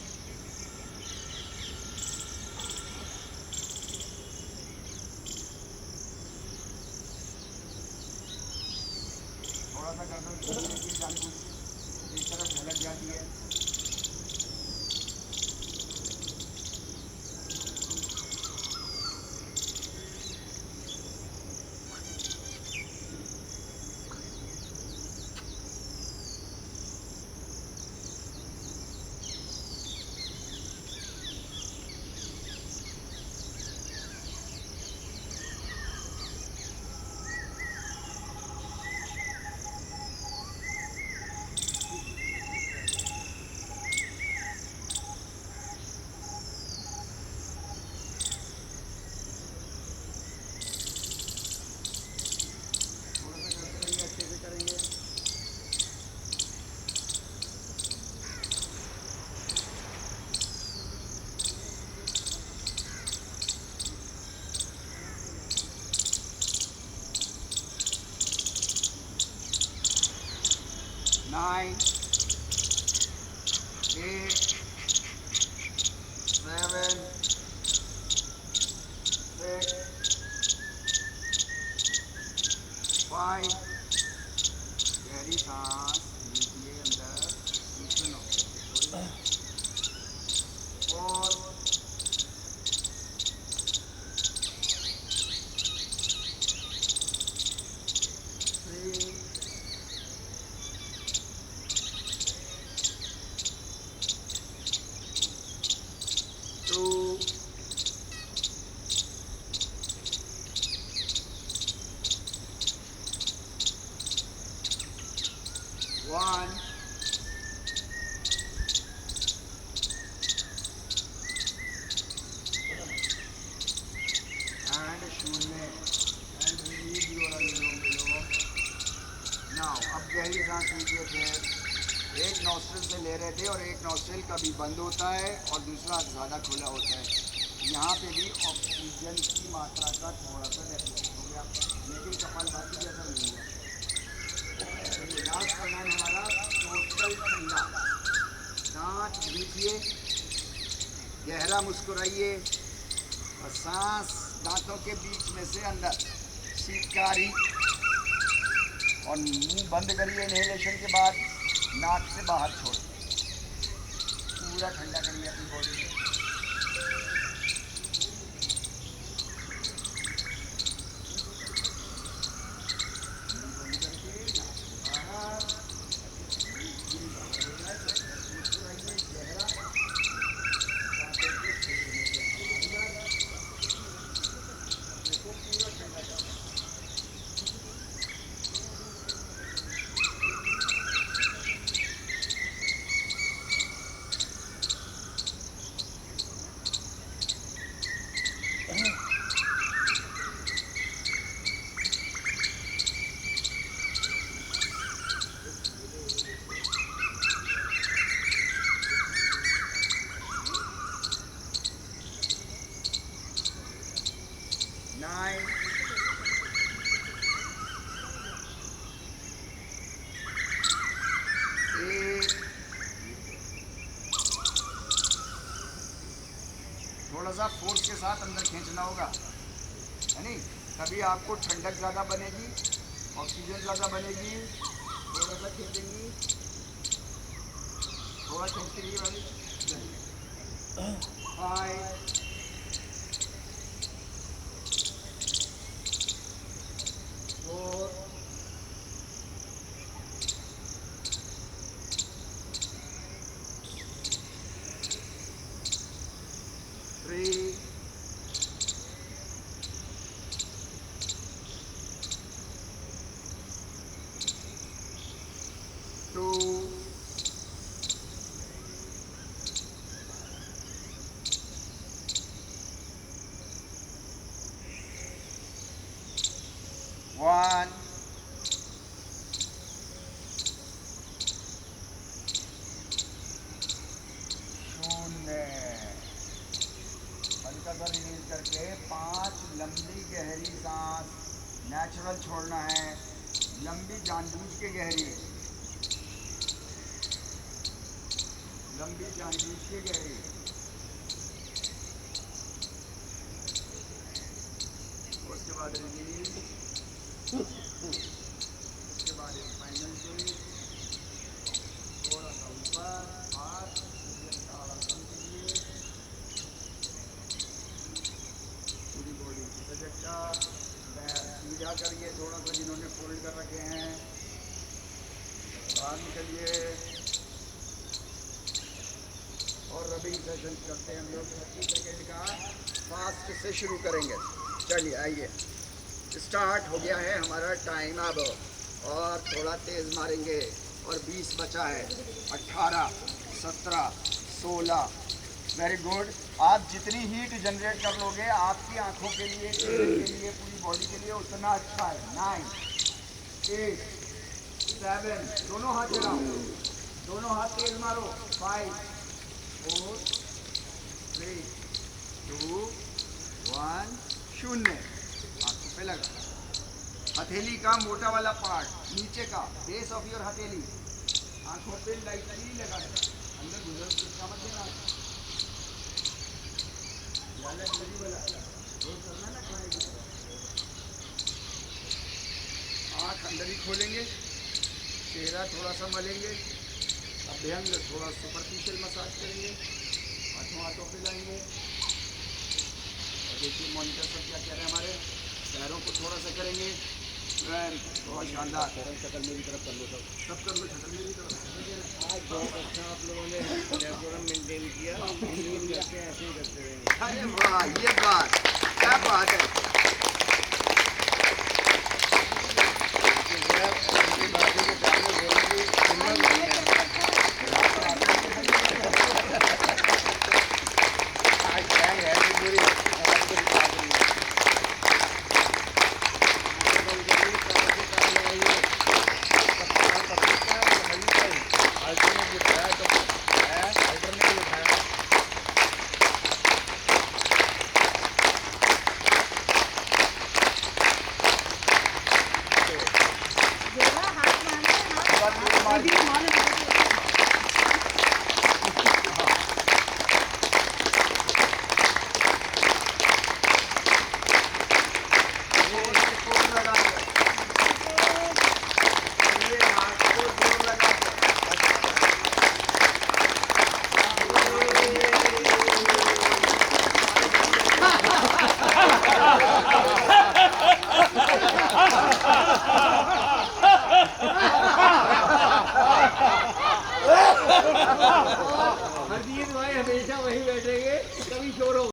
थोड़ा सा गर्दन खींचने की जानबूझ से एक तरफ झलक जाती है। 9, 8, 7, 6, 5, गहरी सांस लीजिए अंदर, नीचे नो, 4, 3, 2, 1, and शून्य, and release your anulom vilom. Now, अब गहरी सांस लीजिए फिर। एक नॉस्ट्रिल से ले रहे थे और एक नॉस्ट्रिल कभी बंद होता है और दूसरा ज़्यादा खुला होता है। यहाँ पे भी ऑक्सीजन की मात्रा का थोड़ा सा डेफिसिट हो गया, लेकिन कपालभाति जैसा नहीं हुआ। चलिए, लास्ट प्राणायाम हमारा टोटल ठंडा। दांत भींचिए, गहरा मुस्कुराइए और सांस दांतों के बीच में से अंदर शीतकारी और मुंह बंद करिए। इनहेलेशन के बाद नाक से बाहर छोड़, पूरा ठंडा करिए अपनी बॉडी को। थोड़ा सा फोर्स के साथ अंदर खींचना होगा, है नहीं? तभी आपको ठंडक ज़्यादा बनेगी, ऑक्सीजन ज़्यादा बनेगी। थोड़ा सा खींचेंगी, थोड़ा खींचते रहिए वाली। 5, 4, 3, 2, 1, शून्य। हल्का सा रिलीज करके 5 लंबी गहरी सांस नेचुरल छोड़ना है, लंबी जानबूझ के गहरी, लंबी जानबूझ के गहरी। उसके बाद रिलीज, उसके बाद एक फाइनल स्वीप, थोड़ा सा ऊपर हाथ पूरी बॉडी सजटा, सीधा करिए थोड़ा सा, जिन्होंने फोल्ड कर रखे हैं बाहर निकलिए। और रबिंग सेशन करते हैं हम लोग। 30 सेकेंड का फास्ट से शुरू करेंगे। चलिए आइए, स्टार्ट हो गया है हमारा टाइम अब, और थोड़ा तेज़ मारेंगे। और 20 बचा है, 18, 17, 16। Very good. आप जितनी हीट जनरेट कर लोगे आपकी आंखों के लिए, चेहरे के लिए, पूरी बॉडी के लिए उतना अच्छा है। 9, 8, 7, दोनों हाथ चलाओ, दोनों हाथ तेज मारो। 5, 4, 3, 2, 1, शून्य। आंखों पे लगा। हथेली का मोटा वाला पार्ट, नीचे का बेस ऑफ योर हथेली आंखों पे लाइटली लगा है, अंदर गुजर कितना मत देना, लालच मेरी वाला रोज करना ना खाने की तरह। आँख अंदर ही खोलेंगे, चेहरा थोड़ा सा मलेंगे, अभ्यंग थोड़ा सुपरफिशियल मसाज करेंगे, हाथों पे लाएंगे। और देखिए मॉनिटर पर क्या कह रहे हैं हमारे, पैरों को थोड़ा सा करेंगे, बहुत शानदार।
शक्ल मेरी तरफ कर लो सब।
सब कर लो, शक्ल मेरी तरफ।
आज बहुत अच्छा आप लोगों ने डेकोरम मेंटेन किया, उम्मीद करते हैं ऐसे ही करते रहेंगे।
अरे वाह, ये बात क्या बात है।
अपनी बातों के सामने बोलने की हिम्मत नहीं है। आज गैंग है नहीं पूरी, और आपको दिखा दूंगी।
जोड़ा हाथ मारना है, हाथ
बात मार
माने